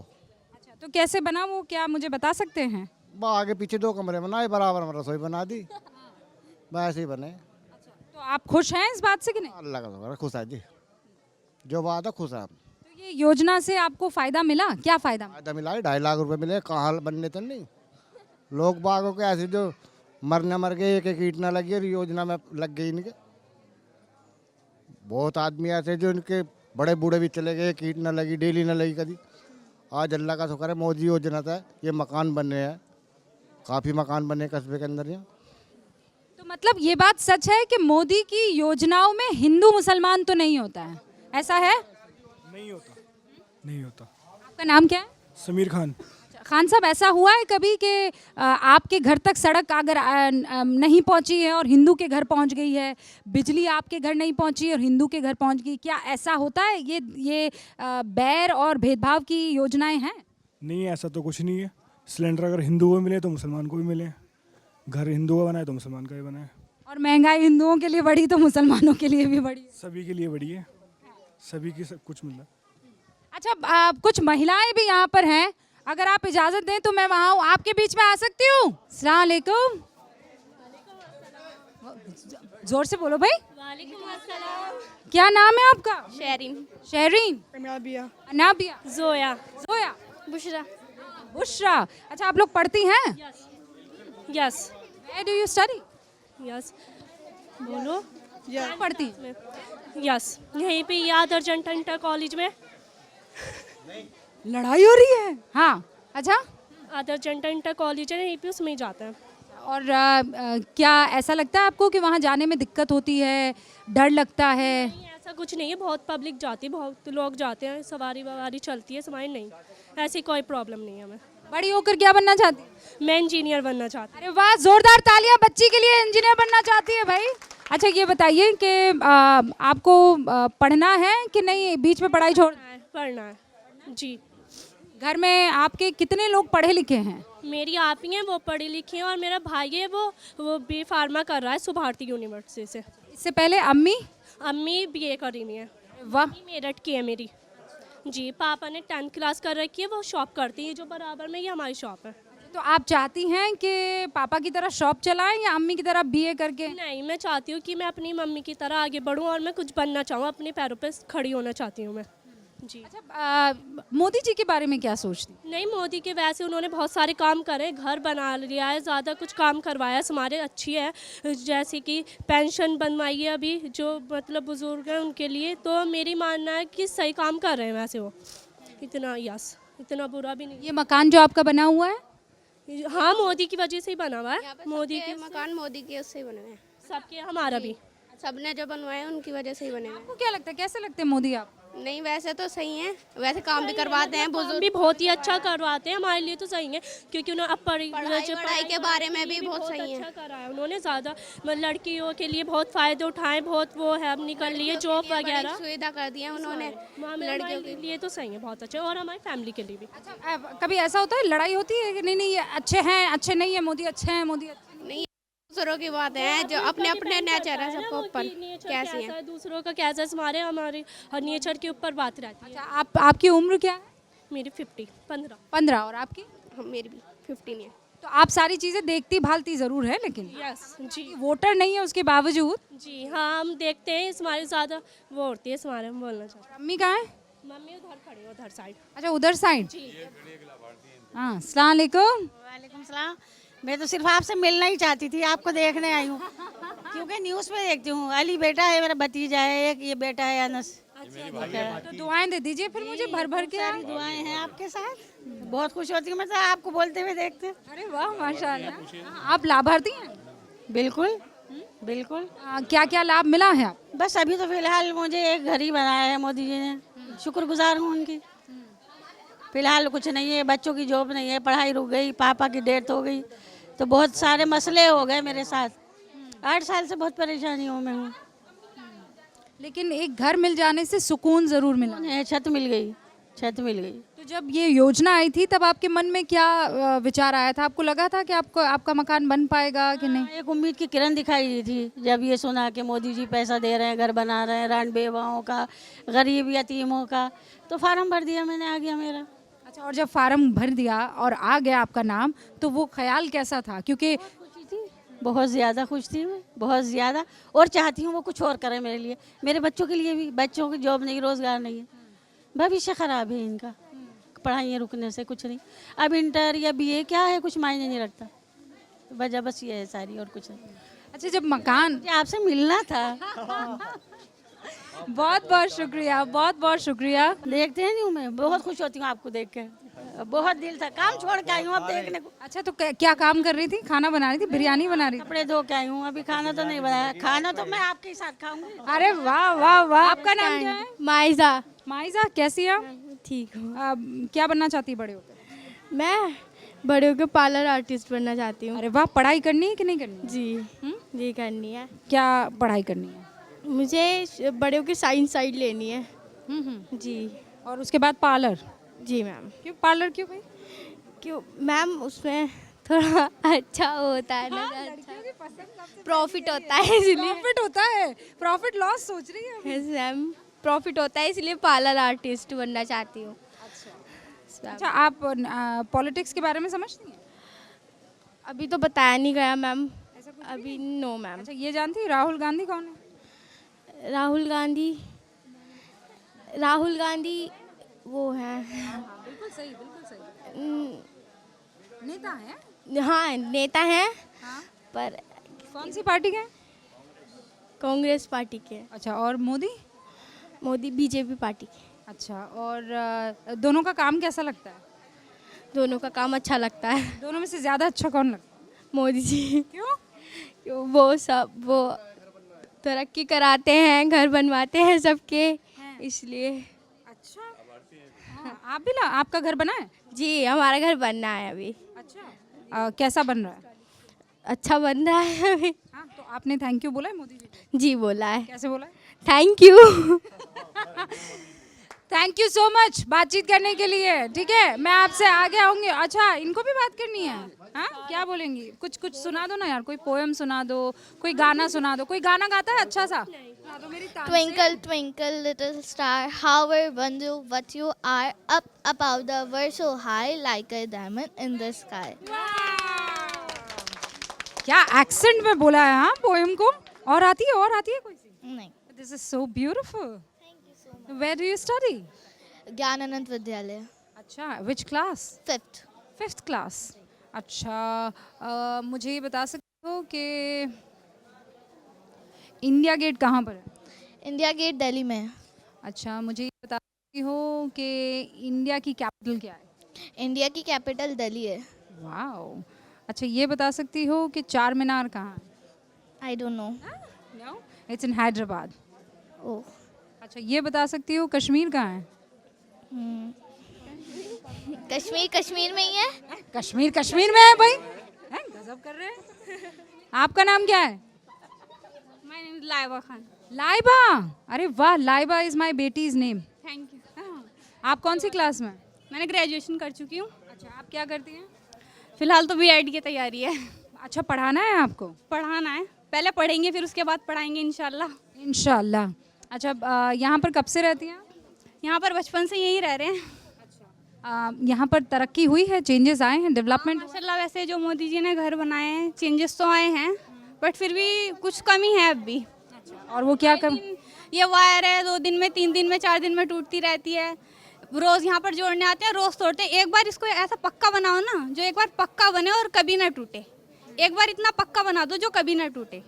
अच्छा, तो कैसे बना वो, क्या मुझे बता सकते हैं? आगे पीछे 2 कमरे बनाए, बराबर में रसोई बना दी, वैसे ही बने। तो आप खुश हैं इस बात से कि नहीं? अल्लाह का शुक्र है, खुश है जी, जो बात है खुश है हम। तो ये योजना से आपको फायदा मिला? क्या फायदा? फायदा मिला है, 2.5 लाख रुपए मिले, कहाँ बनने तो नहीं। लोग बागों के ऐसे जो मरने मर गए, एक ईंट ना लगी और योजना में लग गई इनके। बहुत आदमी ऐसे जो इनके बड़े बूढ़े भी चले गए, एक ईंट ना लगी, डेली ना लगी कभी। आज अल्लाह का शुक्र है मोदी योजना था, ये मकान बन रहे हैं, काफ़ी मकान बने कस्बे के अंदर यहाँ। तो मतलब ये बात सच है कि मोदी की योजनाओं में हिंदू मुसलमान तो नहीं होता है, ऐसा है? नहीं होता, नहीं होता। आपका नाम क्या है? समीर खान। खान साहब, ऐसा हुआ है कभी कि आपके घर तक सड़क अगर नहीं पहुंची है और हिंदू के घर पहुंच गई है, बिजली आपके घर नहीं पहुंची और हिंदू के घर पहुंच गई, क्या ऐसा होता है? ये बैर और भेदभाव की योजनाएं हैं? नहीं, ऐसा तो कुछ नहीं है। सिलेंडर अगर हिंदू को मिले तो मुसलमान को भी मिले, घर हिंदू का बनाए तो मुसलमान का भी बनाए। और महंगाई हिंदुओं के लिए बढ़ी तो मुसलमानों के लिए भी बढ़ी। सभी के लिए बढ़ी है, सभी की सब कुछ मिला। अच्छा, कुछ महिलाएं भी यहाँ पर हैं, अगर आप इजाजत दें तो मैं वहाँ आपके बीच में आ सकती हूँ? अस्सलाम वालेकुम। जोर से बोलो भाई। वालेकुम अस्सलाम। क्या नाम है आपका? शहरीन। शहरीन। अनाबिया। अनाबिया। जोया। जोया। बुशरा। बुशरा। अच्छा, आप लोग पढ़ती हैं? Yes. Where do you study? Yes. बोलो। क्या पढ़ती हैं? यस, यहीं पे याद अर्जेंट इंटर कॉलेज में। लड़ाई हो रही है? हाँ। अच्छा, आदर जंटा इंटर कॉलेज है, यहीं पे उसमें ही जाते हैं। और क्या ऐसा लगता है आपको कि वहाँ जाने में दिक्कत होती है, डर लगता है? नहीं, ऐसा कुछ नहीं है, बहुत पब्लिक जाती है, बहुत लोग जाते हैं, सवारी ववारी चलती है, सवारी नहीं, ऐसी कोई प्रॉब्लम नहीं है हमें। बड़ी होकर क्या बनना चाहती? मैं इंजीनियर बनना चाहती हूँ। अरे वाह, जोरदार तालियां बच्ची के लिए, इंजीनियर बनना चाहती है भाई। अच्छा, ये बताइए कि आपको पढ़ना है कि नहीं, बीच में पढ़ाई छोड़? पढ़ना है जी। घर में आपके कितने लोग पढ़े लिखे हैं? मेरी आप ही हैं, वो पढ़ी लिखी हैं, और मेरा भाई है वो बी फार्मा कर रहा है सुभारती यूनिवर्सिटी से। इससे पहले अम्मी? अम्मी बीए करी हुई है। वाह। मेरठ की है मेरी जी। पापा ने 10th क्लास कर रखी है, वो शॉप करती है जो बराबर में, ये हमारी शॉप है। तो आप चाहती हैं कि पापा की तरह शॉप चलाएं या अम्मी की तरह बीए करके? नहीं, मैं चाहती हूँ कि मैं अपनी मम्मी की तरह आगे बढ़ूँ और मैं कुछ बनना चाहूँ, अपने पैरों पे खड़ी होना चाहती हूँ मैं जी। अच्छा, मोदी जी के बारे में क्या सोचती? नहीं, मोदी के वैसे उन्होंने बहुत सारे काम करे, घर बना लिया है, ज़्यादा कुछ काम करवाया है, हमारे अच्छी है, जैसे कि पेंशन बनवाई है अभी जो मतलब बुजुर्ग हैं उनके लिए, तो मेरी मानना है कि सही काम कर रहे हैं वैसे वो, इतना यस, इतना बुरा भी नहीं। ये मकान जो आपका बना हुआ है? हाँ, मोदी की वजह से ही बना हुआ है। मोदी के मकान मोदी के उससे ही बने हुए हैं सबके, हमारा भी, सबने जो बनवाए हैं उनकी वजह से ही बने हुए हैं। आपको क्या लगता है, कैसे लगते हैं मोदी आप? नहीं, वैसे तो सही हैं, वैसे काम भी करवाते हैं, बुजुर्ग भी बहुत ही अच्छा करवाते हैं, हमारे लिए तो सही है, क्योंकि उन्होंने पढ़ाई के बारे में भी बहुत सही है। अच्छा करा है उन्होंने, ज़्यादा लड़कियों के लिए बहुत फ़ायदे उठाए, बहुत वो है, अब निकल लिए जॉब वगैरह, सुविधा कर दी है उन्होंने लड़कियों के लिए, तो सही है, बहुत अच्छा, और हमारी फैमिली के लिए भी। अच्छा, कभी ऐसा होता है लड़ाई होती है कि नहीं नहीं ये अच्छे हैं, अच्छे नहीं है, मोदी अच्छे हैं, मोदी अच्छे नहीं? दूसरों की बात है, जो अपने अपने नेचर है सबको ऊपर कैसे है, दूसरों का कैसा, हमारे नेचर के ऊपर बात रहती है। अच्छा, आपकी उम्र क्या है? मेरी 15। 15। और आपकी? मेरी भी 15 है। तो आप सारी चीज़ें देखती भालती ज़रूर है, लेकिन यस जी, वोटर नहीं है उसके बावजूद? जी हाँ, हम देखते हैं, हमारे ज़्यादा वो होती है, हमारे हम बोलना चाहते हैं। अम्मी कहाँ है? मम्मी उधर खड़ी है, उधर साइड। अच्छा, उधर साइड। हाँ, अस्सलाम वालेकुम। वालेकुम सलाम। मैं तो सिर्फ आपसे मिलना ही चाहती थी, आपको देखने आई हूँ, क्योंकि न्यूज़ में देखती हूँ। अली बेटा है, मेरा भतीजा है, एक ये बेटा है अनस। तो दुआएं दे दीजिए फिर मुझे भर भर के। सारी दुआएं हैं आपके साथ, बहुत खुश होती हूँ मैं तो आपको बोलते हुए देखते। अरे वाह, माशाल्लाह। आप लाभार्थी हैं? बिल्कुल बिल्कुल। क्या क्या लाभ मिला है आप? बस अभी तो फिलहाल मुझे एक घर ही बनाया है मोदी जी ने, शुक्रगुजार हूँ उनकी। फिलहाल कुछ नहीं है, बच्चों की जॉब नहीं है, पढ़ाई रुक गई, पापा की डेथ हो गई, तो बहुत सारे मसले हो गए मेरे साथ। 8 साल से बहुत परेशानियों में हूँ। लेकिन एक घर मिल जाने से सुकून ज़रूर मिला। छत मिल गई, छत मिल गई। तो जब ये योजना आई थी तब आपके मन में क्या विचार आया था? आपको लगा था कि आपका मकान बन पाएगा कि नहीं? एक उम्मीद की किरण दिखाई दी थी जब ये सुना कि मोदी जी पैसा दे रहे हैं, घर बना रहे हैं, रान बेवाओं का, गरीब यतीमों का, तो फार्म भर दिया मैंने, आ गया मेरा। अच्छा, और जब फार्म भर दिया और आ गया आपका नाम, तो वो ख्याल कैसा था? क्योंकि बहुत ज़्यादा खुश थी मैं, बहुत ज़्यादा, और चाहती हूँ वो कुछ और करें मेरे लिए, मेरे बच्चों के लिए भी। बच्चों की जॉब नहीं, रोज़गार नहीं है, भविष्य ख़राब है इनका, पढ़ाइयाँ रुकने से कुछ नहीं। अब इंटर या बीए क्या है, कुछ मायने नहीं रखता, वजह बस ये है सारी, और कुछ नहीं। अच्छा, जब मकान आपसे मिलना था। बहुत बहुत शुक्रिया, बहुत बहुत शुक्रिया। देखते हैं नहीं, मैं बहुत खुश होती हूँ आपको देख के। बहुत दिल था, काम छोड़ के आई हूँ अब देखने को। अच्छा तो क्या काम कर रही थी? खाना बना रही थी, बिरयानी बना रही थी? कपड़े धो के आई हूँ, अभी खाना तो नहीं बनाया, खाना तो मैं आपके साथ खाऊंगी। अरे वाह वाह वाह। आपका नाम क्या है? माइजा। माइजा, कैसी है आप? ठीक हूँ। क्या बनना चाहती है बड़े होकर? मैं बड़े होकर पार्लर आर्टिस्ट बनना चाहती हूँ। अरे वाह, पढ़ाई करनी है कि नहीं करनी? जी जी करनी है। क्या पढ़ाई करनी है? मुझे बड़े होकर साइंस साइड लेनी है। जी। और उसके बाद पार्लर? जी मैम। क्यों पार्लर क्यों भाई? क्यों मैम, उसमें थोड़ा अच्छा होता है ना, प्रॉफिट होता है इसलिए। प्रॉफिट होता है? प्रॉफिट लॉस सोच रही है? यस मैम, प्रॉफिट होता है इसलिए पार्लर आर्टिस्ट बनना चाहती हूँ। अच्छा, आप पॉलिटिक्स के बारे में समझती हैं? अभी तो बताया नहीं गया मैम, अभी नो मैम। अच्छा, ये जानती है राहुल गांधी कौन है? राहुल गांधी वो है। बिल्कुल सही, बिल्कुल सही। नेता है? हाँ नेता हैं। हाँ। पर कौन सी पार्टी के हैं? कांग्रेस पार्टी के। अच्छा, और मोदी? मोदी बीजेपी पार्टी के। अच्छा, और दोनों का काम कैसा लगता है? दोनों का काम अच्छा लगता है। दोनों में से ज़्यादा अच्छा कौन लगता है? मोदी जी। क्यों? वो तरक्की कराते हैं, घर बनवाते हैं सबके, इसलिए। अच्छा, हाँ, आप भी ना, आपका घर बना है? जी, हमारा घर बनना है अभी। अच्छा, कैसा बन रहा है? अच्छा बन रहा है अभी। हाँ, तो आपने थैंक यू बोला है मोदी जी? जी बोला है। कैसे बोला है? Thank you. Thank you so much बातचीत करने के लिए। ठीक है, मैं आपसे आगे आऊंगी। अच्छा, इनको भी बात करनी है? हाँ, क्या बोलेंगी? कुछ सुना दो ना यार, कोई पोएम सुना दो, कोई गाना सुना दो। कोई गाना गाता है अच्छा सा? Twinkle, twinkle, little star, how I wonder what you are, up above the world so high, like a diamond in the sky. क्या एक्सेंट में बोला है हाँ पोएम को? और आती है? और आती है कोई सी? नहीं। This is so beautiful. Where do you study? Gyananand Vidyalaya. अच्छा, विच क्लास? 5th class. अच्छा, मुझे ये बता सकते हो कि इंडिया गेट कहाँ पर है? इंडिया गेट दिल्ली में है। अच्छा, मुझे ये बता सकती हो कि इंडिया की कैपिटल क्या है? इंडिया की कैपिटल दिल्ली है। वाओ। अच्छा, ये बता सकती हो कि चार मीनार कहाँ है? I don't know. No, it's in Hyderabad. Oh. अच्छा, ये बता सकती हो कश्मीर कहाँ है? कश्मीर में ही है। कश्मीर में है भाई? गजब कर रहे हैं। आपका नाम क्या है? My name is Laiba Khan. Laiba? अरे वाह, लाइबा इज माय बेटीज नेम। Thank you. आप कौन सी क्लास में? मैंने ग्रेजुएशन कर चुकी हूँ। अच्छा, आप क्या करती हैं? फिलहाल तो बीएड की तैयारी है। अच्छा, पढ़ाना है आपको? पढ़ाना है, पहले पढ़ेंगे फिर उसके बाद पढ़ाएंगे इंशाल्लाह। इंशाल्लाह। अच्छा, यहाँ पर कब से रहती हैं? यहाँ पर बचपन से यहीं रह रहे हैं। यहाँ पर तरक्की हुई है, चेंजेस आए हैं, डेवलपमेंट? माशाल्लाह, वैसे जो मोदी जी ने घर बनाए हैं, चेंजेस तो आए हैं, बट फिर भी कुछ कमी है अब भी। और वो क्या कम? ये वायर है 2 दिन में, 3 दिन में, 4 दिन में टूटती रहती है। रोज यहाँ पर जोड़ने आते हैं, रोज तोड़ते हैं। एक बार इसको ऐसा पक्का बनाओ ना, जो एक बार पक्का बने और कभी ना टूटे। एक बार इतना पक्का बना दो जो कभी ना टूटे।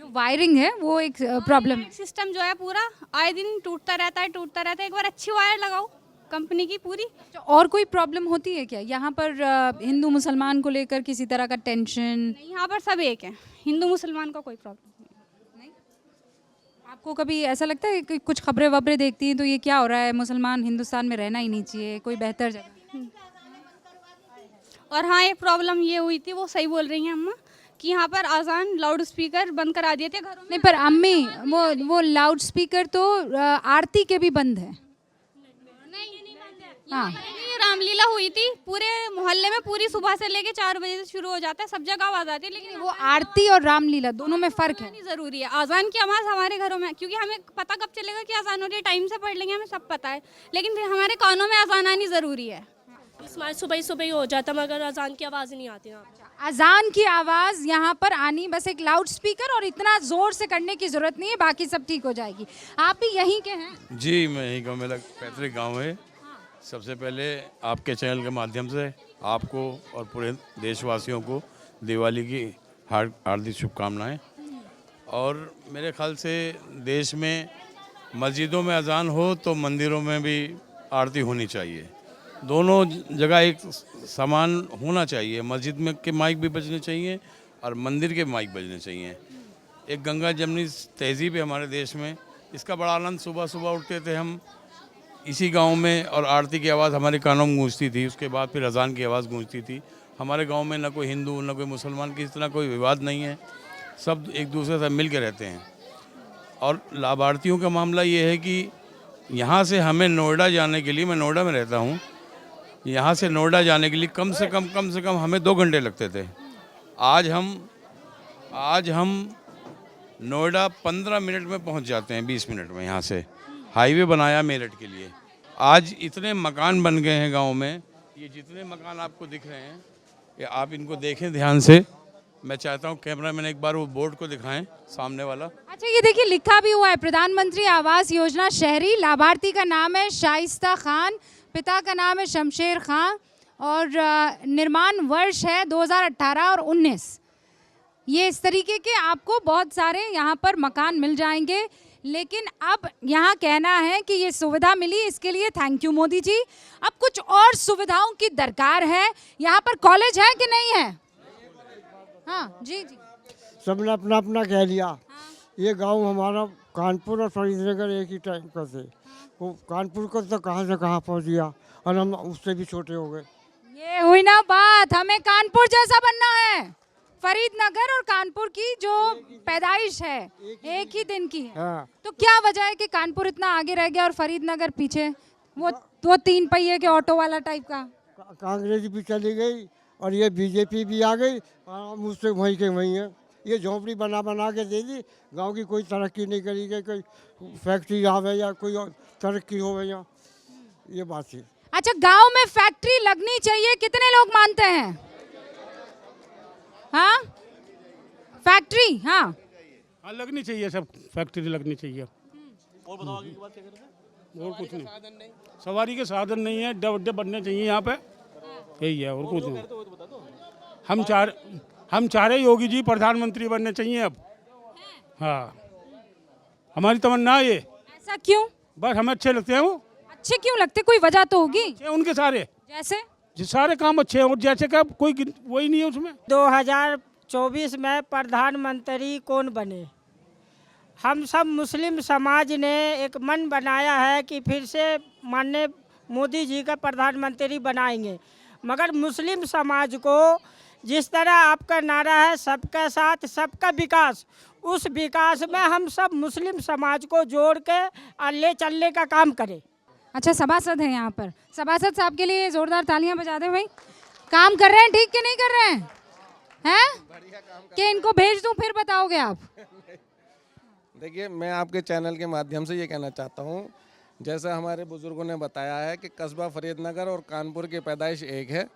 जो वायरिंग है वो एक प्रॉब्लम है। सिस्टम जो है पूरा आए दिन टूटता रहता है। एक बार अच्छी वायर लगाओ कंपनी की पूरी। और कोई प्रॉब्लम होती है क्या यहाँ पर? हिंदू मुसलमान को लेकर किसी तरह का टेंशन? यहाँ पर सब एक है, हिंदू मुसलमान का कोई प्रॉब्लम नहीं। आपको कभी ऐसा लगता है कि कुछ खबरें वबरें देखती हैं तो ये क्या हो रहा है, मुसलमान हिंदुस्तान में रहना ही नहीं चाहिए, कोई बेहतर जगह? और हाँ, एक प्रॉब्लम ये हुई थी, वो सही बोल रही हैं अम्मा, कि यहाँ पर आज़ान लाउड स्पीकर बंद करा दिए थे घरों में। नहीं, पर अम्मी वो लाउड स्पीकर तो आरती के भी बंद है। हाँ, ये रामलीला हुई थी, पूरे मोहल्ले में पूरी सुबह से लेके 4 बजे से शुरू हो जाता है, सब जगह आवाज आती है। लेकिन वो आरती और रामलीला दोनों में फर्क है। जरूरी है आज़ान की आवाज़ हमारे घरों में, क्योंकि हमें पता कब चलेगा कि आज़ान हो रही है, टाइम से पढ़ लेंगे, हमें सब पता है, लेकिन फिर हमारे कानों में आज़ान आनी ज़रूरी है। सुबह ही हो जाता मगर अजान की आवाज़ नहीं आती। अजान की आवाज़ यहाँ पर आनी, बस एक लाउड स्पीकर और इतना ज़ोर से करने की ज़रूरत नहीं है, बाकी सब ठीक हो जाएगी। आप भी यहीं के हैं? जी, मैं यहीं का, मेरा पैतृक गांव है। सबसे पहले आपके चैनल के माध्यम से आपको और पूरे देशवासियों को दिवाली की हार्दिक शुभकामनाएं। और मेरे ख्याल से देश में मस्जिदों में अजान हो तो मंदिरों में भी आरती होनी चाहिए। दोनों जगह एक समान होना चाहिए। मस्जिद में के माइक भी बजने चाहिए और मंदिर के माइक बजने चाहिए। एक गंगा जमनी तहजीब है हमारे देश में, इसका बड़ा आनंद। सुबह सुबह उठते थे हम इसी गांव में और आरती की आवाज़ हमारे कानों में गूंजती थी, उसके बाद फिर अजान की आवाज़ गूंजती थी। हमारे गांव में न कोई हिंदू न कोई मुसलमान की इतना कोई विवाद नहीं है, सब एक दूसरे से मिल के रहते हैं। और लाभार्थियों का मामला ये है कि यहाँ से हमें नोएडा जाने के लिए, मैं नोएडा में रहता हूँ, यहाँ से नोएडा जाने के लिए कम से कम हमें 2 घंटे लगते थे। आज हम नोएडा 15 मिनट में पहुँच जाते हैं, 20 मिनट में। यहाँ से हाईवे बनाया मेरठ के लिए। आज इतने मकान बन गए हैं गांव में, ये जितने मकान आपको दिख रहे हैं, ये आप इनको देखें ध्यान से। मैं चाहता हूँ कैमरामैन एक बार वो बोर्ड को दिखाएं, सामने वाला। अच्छा, ये देखिए लिखा भी हुआ है प्रधानमंत्री आवास योजना शहरी, लाभार्थी का नाम है शाइस्ता खान, पिता का नाम है शमशेर खान और निर्माण वर्ष है 2018 और 19। ये इस तरीके के आपको बहुत सारे यहाँ पर मकान मिल जाएंगे। लेकिन अब यहाँ कहना है कि ये सुविधा मिली, इसके लिए थैंक यू मोदी जी। अब कुछ और सुविधाओं की दरकार है। यहाँ पर कॉलेज है कि नहीं है? हाँ जी जी, सबने अपना अपना कह लिया। ये गांव हमारा कानपुर और फरीदनगर एक ही टाइम का थे। वो कानपुर को तो कहाँ से कहाँ पहुँच गया और हम उससे भी छोटे हो गए। ये हुई ना बात, हमें कानपुर जैसा बनना है। फरीदनगर और कानपुर की जो पैदाइश है एक ही दिन की है। हाँ। तो क्या वजह है कि कानपुर इतना आगे रह गया और फरीदनगर पीछे? वो 3 पहिए के ऑटो वाला टाइप का। कांग्रेस भी चली गई और ये बीजेपी भी आ गई और हम उससे वहीं के वहीं हैं। ये झोंपड़ी बना बना के दे दी, गांव की कोई तरक्की नहीं करी गई, कोई फैक्ट्री आवे या कोई और तरक्की हो या ये बात है। अच्छा, गांव में फैक्ट्री लगनी चाहिए, कितने लोग मानते हैं? हाँ, फैक्ट्री, हाँ लगनी चाहिए, सब फैक्ट्री लगनी चाहिए। और बताओ आगे की बात क्या कर रहे हैं? और कुछ नहीं, सवारी के साधन नहीं है, अड्डे बनने चाहिए यहाँ पे, यही है और कुछ नहीं। हम चाह रहे योगी जी प्रधानमंत्री बनने चाहिए अब। हाँ, हमारी तमन्ना है ये। ऐसा क्यों? बस हमें अच्छे लगते हैं वो। अच्छे क्यों लगते? कोई वजह तो होगी। उनके सारे जैसे सारे काम अच्छे हैं और जैसे का कोई वही नहीं है उसमें। 2024 में प्रधानमंत्री कौन बने? हम सब मुस्लिम समाज ने एक मन बनाया है कि फिर से माननीय मोदी जी का प्रधानमंत्री बनाएंगे। मगर मुस्लिम समाज को जिस तरह आपका नारा है सबका साथ सबका विकास, उस विकास में हम सब मुस्लिम समाज को जोड़ के ले चलने का काम करें। अच्छा, सभासद है यहाँ पर, सभासद साहब के लिए जोरदार तालियां बजा दें भाई। काम कर रहे हैं ठीक कि नहीं कर रहे हैं? हैं कि इनको भेज दूं फिर बताओगे आप? देखिए, मैं आपके चैनल के माध्यम से ये कहना चाहता हूँ, जैसा हमारे बुजुर्गों ने बताया है कि कस्बा फरीदनगर और कानपुर की पैदाइश एक है,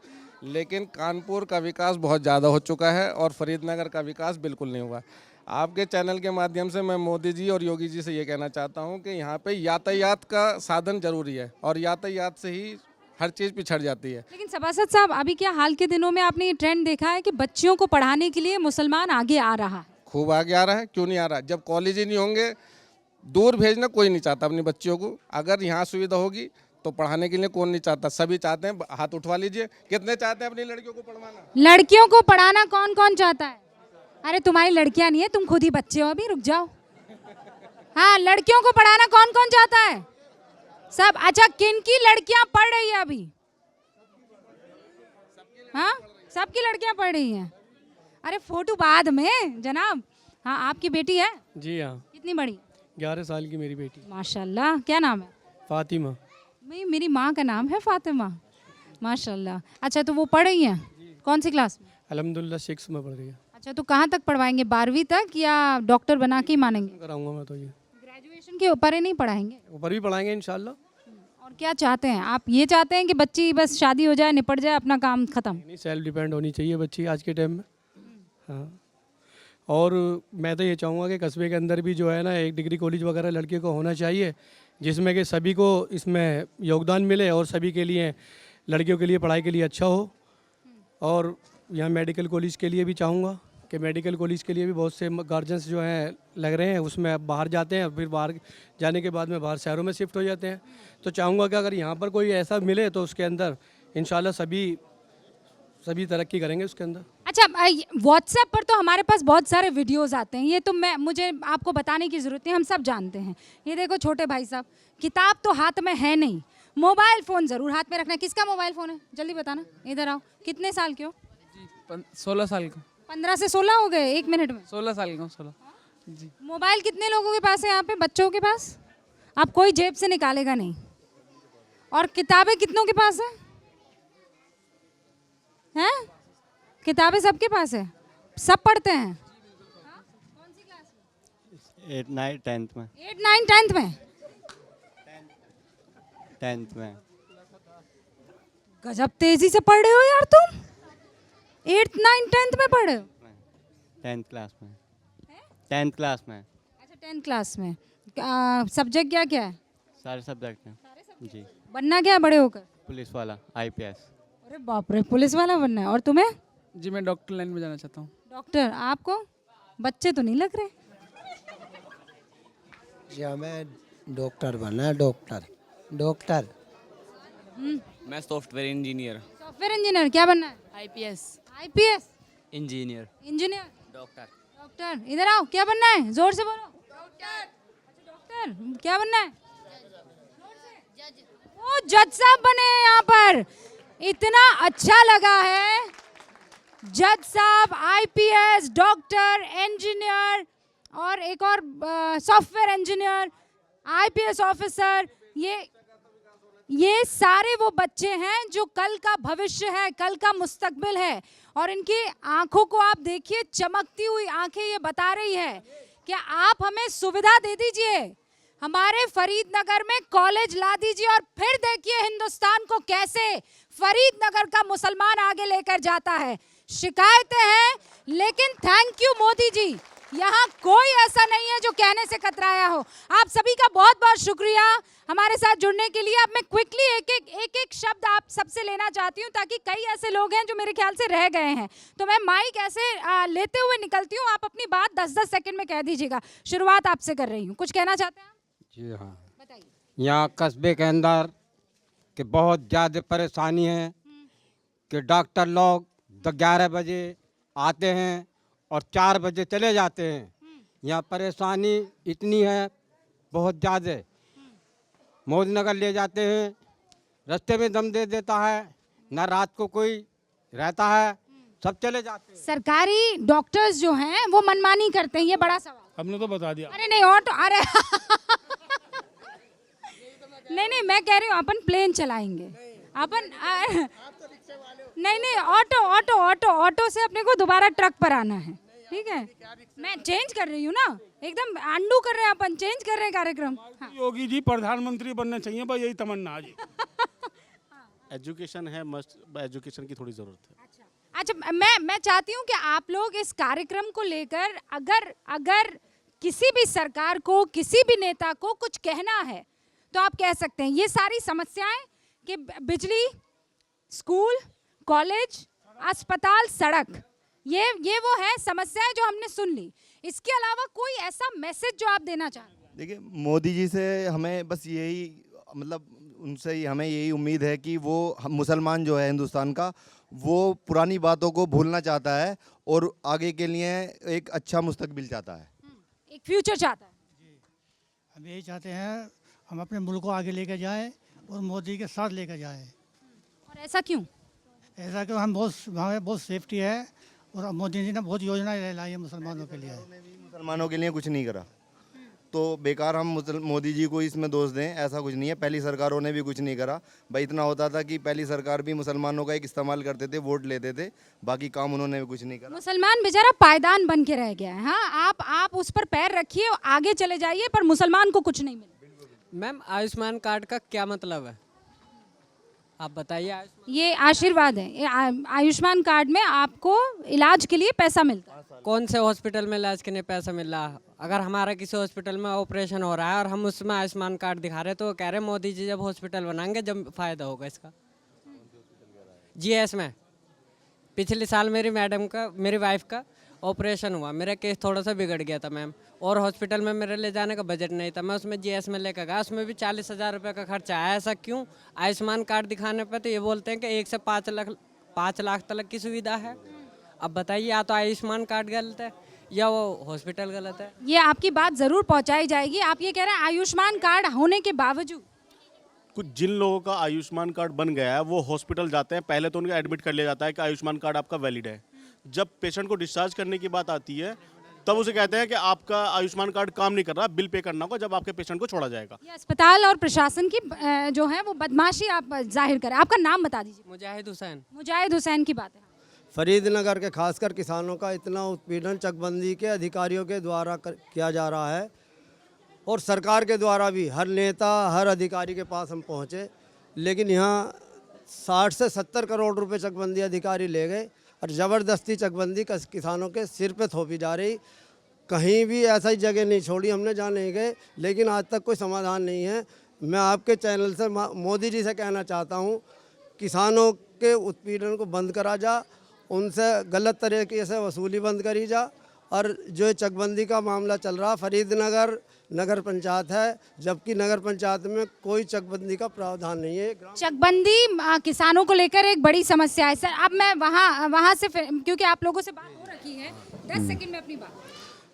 लेकिन कानपुर का विकास बहुत ज़्यादा हो चुका है और फरीदनगर का विकास बिल्कुल नहीं हुआ। आपके चैनल के माध्यम से मैं मोदी जी और योगी जी से ये कहना चाहता हूँ कि यहाँ पे यातायात का साधन जरूरी है और यातायात से ही हर चीज़ पिछड़ जाती है। लेकिन सभासद साहब, अभी क्या हाल के दिनों में आपने ये ट्रेंड देखा है कि बच्चियों को पढ़ाने के लिए मुसलमान आगे आ रहा है? खूब आगे आ रहा है, क्यों नहीं आ रहा है? जब कॉलेज ही नहीं होंगे, दूर भेजना कोई नहीं चाहता अपनी बच्चियों को। अगर यहाँ सुविधा होगी तो पढ़ाने के लिए कौन नहीं चाहता? सभी चाहते हैं। हाथ उठवा लीजिए, कितने चाहते हैं अपनी लड़कियों को पढ़वाना? लड़कियों को पढ़ाना कौन कौन चाहता है? अरे तुम्हारी लड़कियां नहीं है, तुम खुद ही बच्चे हो, अभी रुक जाओ। हाँ, लड़कियों को पढ़ाना कौन कौन चाहता है? सब। अच्छा, किन की लड़कियां पढ़ रही है अभी? हाँ, सबकी लड़कियां पढ़ रही हैं। अरे फोटो बाद में जनाब। हाँ, आपकी बेटी है? जी हाँ। कितनी बड़ी? 11 साल की मेरी बेटी। माशाल्लाह। क्या नाम है? फातिमा। मेरी माँ का नाम है फातिमा। माशाल्लाह। अच्छा, तो वो पढ़ रही हैं? कौन सी क्लास में? अल्हम्दुलिल्लाह 6 में पढ़ रही है। अच्छा, तो कहाँ तक पढ़वाएंगे? 12वीं तक या डॉक्टर बना के ही मानेंगे? कराऊंगा मैं तो ये। ग्रेजुएशन के ऊपर ही नहीं पढ़ाएंगे? ऊपर भी पढ़ाएंगे इंशाल्लाह। और क्या चाहते हैं आप? ये चाहते हैं कि बच्ची बस शादी हो जाए, निपट जाए, अपना काम खत्म? नहीं, सेल्फ डिपेंड होनी चाहिए बच्ची आज के टाइम में। हाँ, और मैं तो ये चाहूँगा कि कस्बे के अंदर भी जो है ना, एक डिग्री कॉलेज वगैरह लड़कियों को होना चाहिए, जिसमें कि सभी को इसमें योगदान मिले और सभी के लिए, लड़कियों के लिए पढ़ाई के लिए अच्छा हो। और यहाँ मेडिकल कॉलेज के लिए भी चाहूँगा कि मेडिकल कॉलेज के लिए भी बहुत से गार्जियंस जो हैं लग रहे हैं, उसमें अब बाहर जाते हैं, फिर बाहर जाने के बाद में बाहर शहरों में शिफ्ट हो जाते हैं। तो चाहूँगा कि अगर यहाँ पर कोई ऐसा मिले तो उसके अंदर इंशाल्लाह सभी तरक्की करेंगे उसके अंदर। अच्छा, व्हाट्सएप पर तो हमारे पास बहुत सारे वीडियोस आते हैं, ये तो मुझे आपको बताने की ज़रूरत नहीं, हम सब जानते हैं। ये देखो छोटे भाई साहब, किताब तो हाथ में है नहीं, मोबाइल फ़ोन ज़रूर हाथ में रखना है। किसका मोबाइल फ़ोन है, जल्दी बताना, इधर आओ। कितने साल के हो? 16 साल का। 15 से 16 हो गए 1 मिनट में? 16 साल का, 16 जी। मोबाइल कितने लोगों के पास है यहाँ पे, बच्चों के पास? अब कोई जेब से निकालेगा नहीं। और किताबें कितनों के पास है? हैं? किताबें सबके पास है, सब पढ़ते हैं? 8, 9, 10th में। 8, 9, 10th में? 10th में। गजब तेजी से पढ़ रहे हो यार तुम। 8, 9, 10th में पढ़ रहे हो? 10th क्लास में। 10th क्लास में। अच्छा 10th क्लास में। सब्जेक्ट क्या क्या है? सारे सब्जेक्ट हैं जी। बनना क्या है बड़े होकर? पुलिस वाला, IPS। अरे बाप रे, पुलिस वाला बनना है। और तुम्हें? जी मैं डॉक्टर लाइन में जाना चाहता हूँ। डॉक्टर? आपको? बच्चे तो नहीं लग रहे। जी हमें डॉक्टर बनना है, डॉक्टर। मैं सॉफ्टवेयर इंजीनियर। Software engineer? क्या बनना है? IPS? इंजीनियर। इंजीनियर? डॉक्टर। इधर आओ, क्या बनना है, जोर से बोलो। डॉक्टर। क्या बनना है? वो जज साहब बने हैं यहाँ पर, इतना अच्छा लगा है। जज साहब, IPS, डॉक्टर, इंजीनियर और एक और सॉफ्टवेयर इंजीनियर, IPS ऑफिसर, ये सारे वो बच्चे हैं जो कल का भविष्य है, कल का मुस्तकबिल है। और इनकी आंखों को आप देखिए, चमकती हुई आंखें ये बता रही है कि आप हमें सुविधा दे दीजिए, हमारे फरीदनगर में कॉलेज ला दीजिए, और फिर देखिए हिंदुस्तान को कैसे फरीदनगर का मुसलमान आगे लेकर जाता है। शिकायतें हैं, लेकिन थैंक यू मोदी जी, यहाँ कोई ऐसा नहीं है जो कहने से कतराया हो। आप सभी का बहुत बहुत शुक्रिया हमारे साथ जुड़ने के लिए। अब मैं क्विकली एक शब्द आप सबसे लेना चाहती हूँ, ताकि कई ऐसे लोग हैं जो मेरे ख्याल से रह गए हैं। तो मैं माइक ऐसे लेते हुए निकलती हूँ, आप अपनी बात 10-10 सेकंड में कह दीजिएगा। शुरुआत आपसे कर रही हूँ, कुछ कहना चाहते हैं? जी हाँ, यहाँ कस्बे के अंदर कि बहुत ज़्यादा परेशानी है कि डॉक्टर लोग 11 बजे आते हैं और 4 बजे चले जाते हैं। यहाँ परेशानी इतनी है बहुत ज़्यादा। मोदी नगर ले जाते हैं, रास्ते में दम दे देता है, ना रात को कोई रहता है, सब चले जाते हैं। सरकारी डॉक्टर्स जो हैं वो मनमानी करते हैं, ये बड़ा सवाल। हमने तो बता दिया। अरे नहीं, ऑटो, अरे नहीं, मैं कह रही हूँ अपन प्लेन चलाएंगे, अपन नहीं, ऑटो से अपने को दोबारा ट्रक पर आना है, ठीक है? मैं चेंज कर रही हूँ ना, एकदम अंडू कर रहे हैं अपन, चेंज कर रहे हैं कार्यक्रम। हाँ। योगी जी प्रधानमंत्री बनने चाहिए, बस यही तमन्ना है जी। एजुकेशन है मस्ट, एजुकेशन की थोड़ी ज़रूरत है। अच्छा, मैं चाहती हूँ कि आप लोग इस कार्यक्रम को लेकर अगर किसी भी सरकार को, किसी भी नेता को कुछ कहना है तो आप कह सकते हैं। ये सारी समस्याएं कि बिजली, स्कूल, कॉलेज, अस्पताल, सड़क, ये वो है समस्याएं जो हमने सुन ली। इसके अलावा कोई ऐसा मैसेज जो आप देना चाहते हैं? देखिए, मोदी जी से हमें बस यही, मतलब उनसे हमें यही उम्मीद है कि वो मुसलमान जो है हिंदुस्तान का, वो पुरानी बातों को भूलना चाहता है और आगे के लिए एक अच्छा मुस्तकबिल चाहता है, एक फ्यूचर चाहता है। हम यही चाहते हैं, हम अपने मुल्क को आगे लेकर जाएं और मोदी के साथ लेकर जाएं। और ऐसा क्यों? ऐसा क्यों, हमें बहुत सेफ्टी है और मोदी जी ने बहुत योजनाएं लाई है मुसलमानों के लिए। मुसलमानों के लिए कुछ नहीं करा, तो बेकार हम मोदी जी को इसमें दोष दें, ऐसा कुछ नहीं है। पहली सरकारों ने भी कुछ नहीं करा भाई। इतना होता था कि पहली सरकार भी मुसलमानों का एक इस्तेमाल करते थे, वोट लेते थे, बाकी काम उन्होंने भी कुछ नहीं करा। मुसलमान बेचारा पायदान बन के रह गया है। हाँ, आप उस पर पैर रखिए और आगे चले जाइए, पर मुसलमान को कुछ नहीं मिला। मैम, आयुष्मान कार्ड का क्या मतलब है, आप बताइए। ये आशीर्वाद है। आयुष्मान कार्ड में आपको इलाज के लिए पैसा मिलता है। कौन से हॉस्पिटल में इलाज के लिए पैसा मिल रहा है? अगर हमारा किसी हॉस्पिटल में ऑपरेशन हो रहा है और हम उसमें आयुष्मान कार्ड दिखा रहे, तो वो कह रहे मोदी जी जब हॉस्पिटल बनाएंगे जब फायदा होगा इसका। GS में पिछले साल मेरी वाइफ का ऑपरेशन हुआ, मेरा केस थोड़ा सा बिगड़ गया था मैम, और हॉस्पिटल में मेरे ले जाने का बजट नहीं था, मैं उसमें जीएस में लेकर गया, उसमें भी 40,000 रुपये का खर्चा आया। ऐसा क्यों? आयुष्मान कार्ड दिखाने पे तो ये बोलते हैं कि 1 से 5 लाख तक की सुविधा है। अब बताइए, या तो आयुष्मान कार्ड गलत है या वो हॉस्पिटल गलत है। ये आपकी बात जरूर पहुंचाई जाएगी। आप ये कह रहे हैं आयुष्मान कार्ड होने के बावजूद कुछ जिन लोगों का आयुष्मान कार्ड बन गया है वो हॉस्पिटल जाते हैं, पहले तो उनका एडमिट कर लिया जाता है कि आयुष्मान कार्ड आपका वैलिड है। जब पेशेंट को डिस्चार्ज करने की बात आती है तब उसे कहते हैं कि आपका आयुष्मान कार्ड काम नहीं कर रहा, बिल पे करना होगा, जब आपके पेशेंट को छोड़ा जाएगा। ये अस्पताल और प्रशासन की जो है वो बदमाशी आप जाहिर करें। आपका नाम बता दीजिए। मुजाहिद हुसैन। मुजाहिद हुसैन की बात है। फरीदनगर के खासकर किसानों का इतना उत्पीड़न चकबंदी के अधिकारियों के द्वारा किया जा रहा है, और सरकार के द्वारा भी हर नेता हर अधिकारी के पास हम पहुँचे, लेकिन यहाँ 60 से 70 करोड़ रुपए चकबंदी अधिकारी ले गए और ज़बरदस्ती चकबंदी किसानों के सिर पे थोपी जा रही। कहीं भी ऐसा ही जगह नहीं छोड़ी हमने जहाँ नहीं गए, लेकिन आज तक कोई समाधान नहीं है। मैं आपके चैनल से मोदी जी से कहना चाहता हूँ, किसानों के उत्पीड़न को बंद करा जा, उनसे गलत तरीके से वसूली बंद करी जा, और जो चकबंदी का मामला चल रहा, फरीदनगर नगर पंचायत है, जबकि नगर पंचायत में कोई चकबंदी का प्रावधान नहीं है। चकबंदी किसानों को लेकर एक बड़ी समस्या है सर। अब मैं वहाँ से क्योंकि आप लोगों से बात हो रखी है, 10 सेकंड में अपनी बात।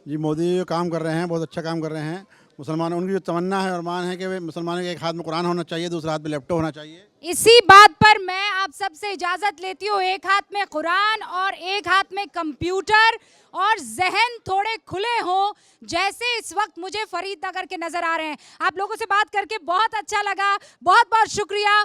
जी, मोदी जी काम कर रहे हैं, बहुत अच्छा काम कर रहे हैं। मुसलमान, उनकी जो तमन्ना है और मान है कि मुसलमानों के एक हाथ में कुरान होना चाहिए, दूसरे हाथ में लैपटॉप होना चाहिए। इसी बात पर मैं आप सबसे इजाजत लेती हूँ। एक हाथ में कुरान और एक हाथ में कंप्यूटर, और जहन थोड़े खुले हों जैसे इस वक्त मुझे फरीदनगर के नजर आ रहे हैं। आप लोगों से बात करके बहुत अच्छा लगा, बहुत बहुत शुक्रिया।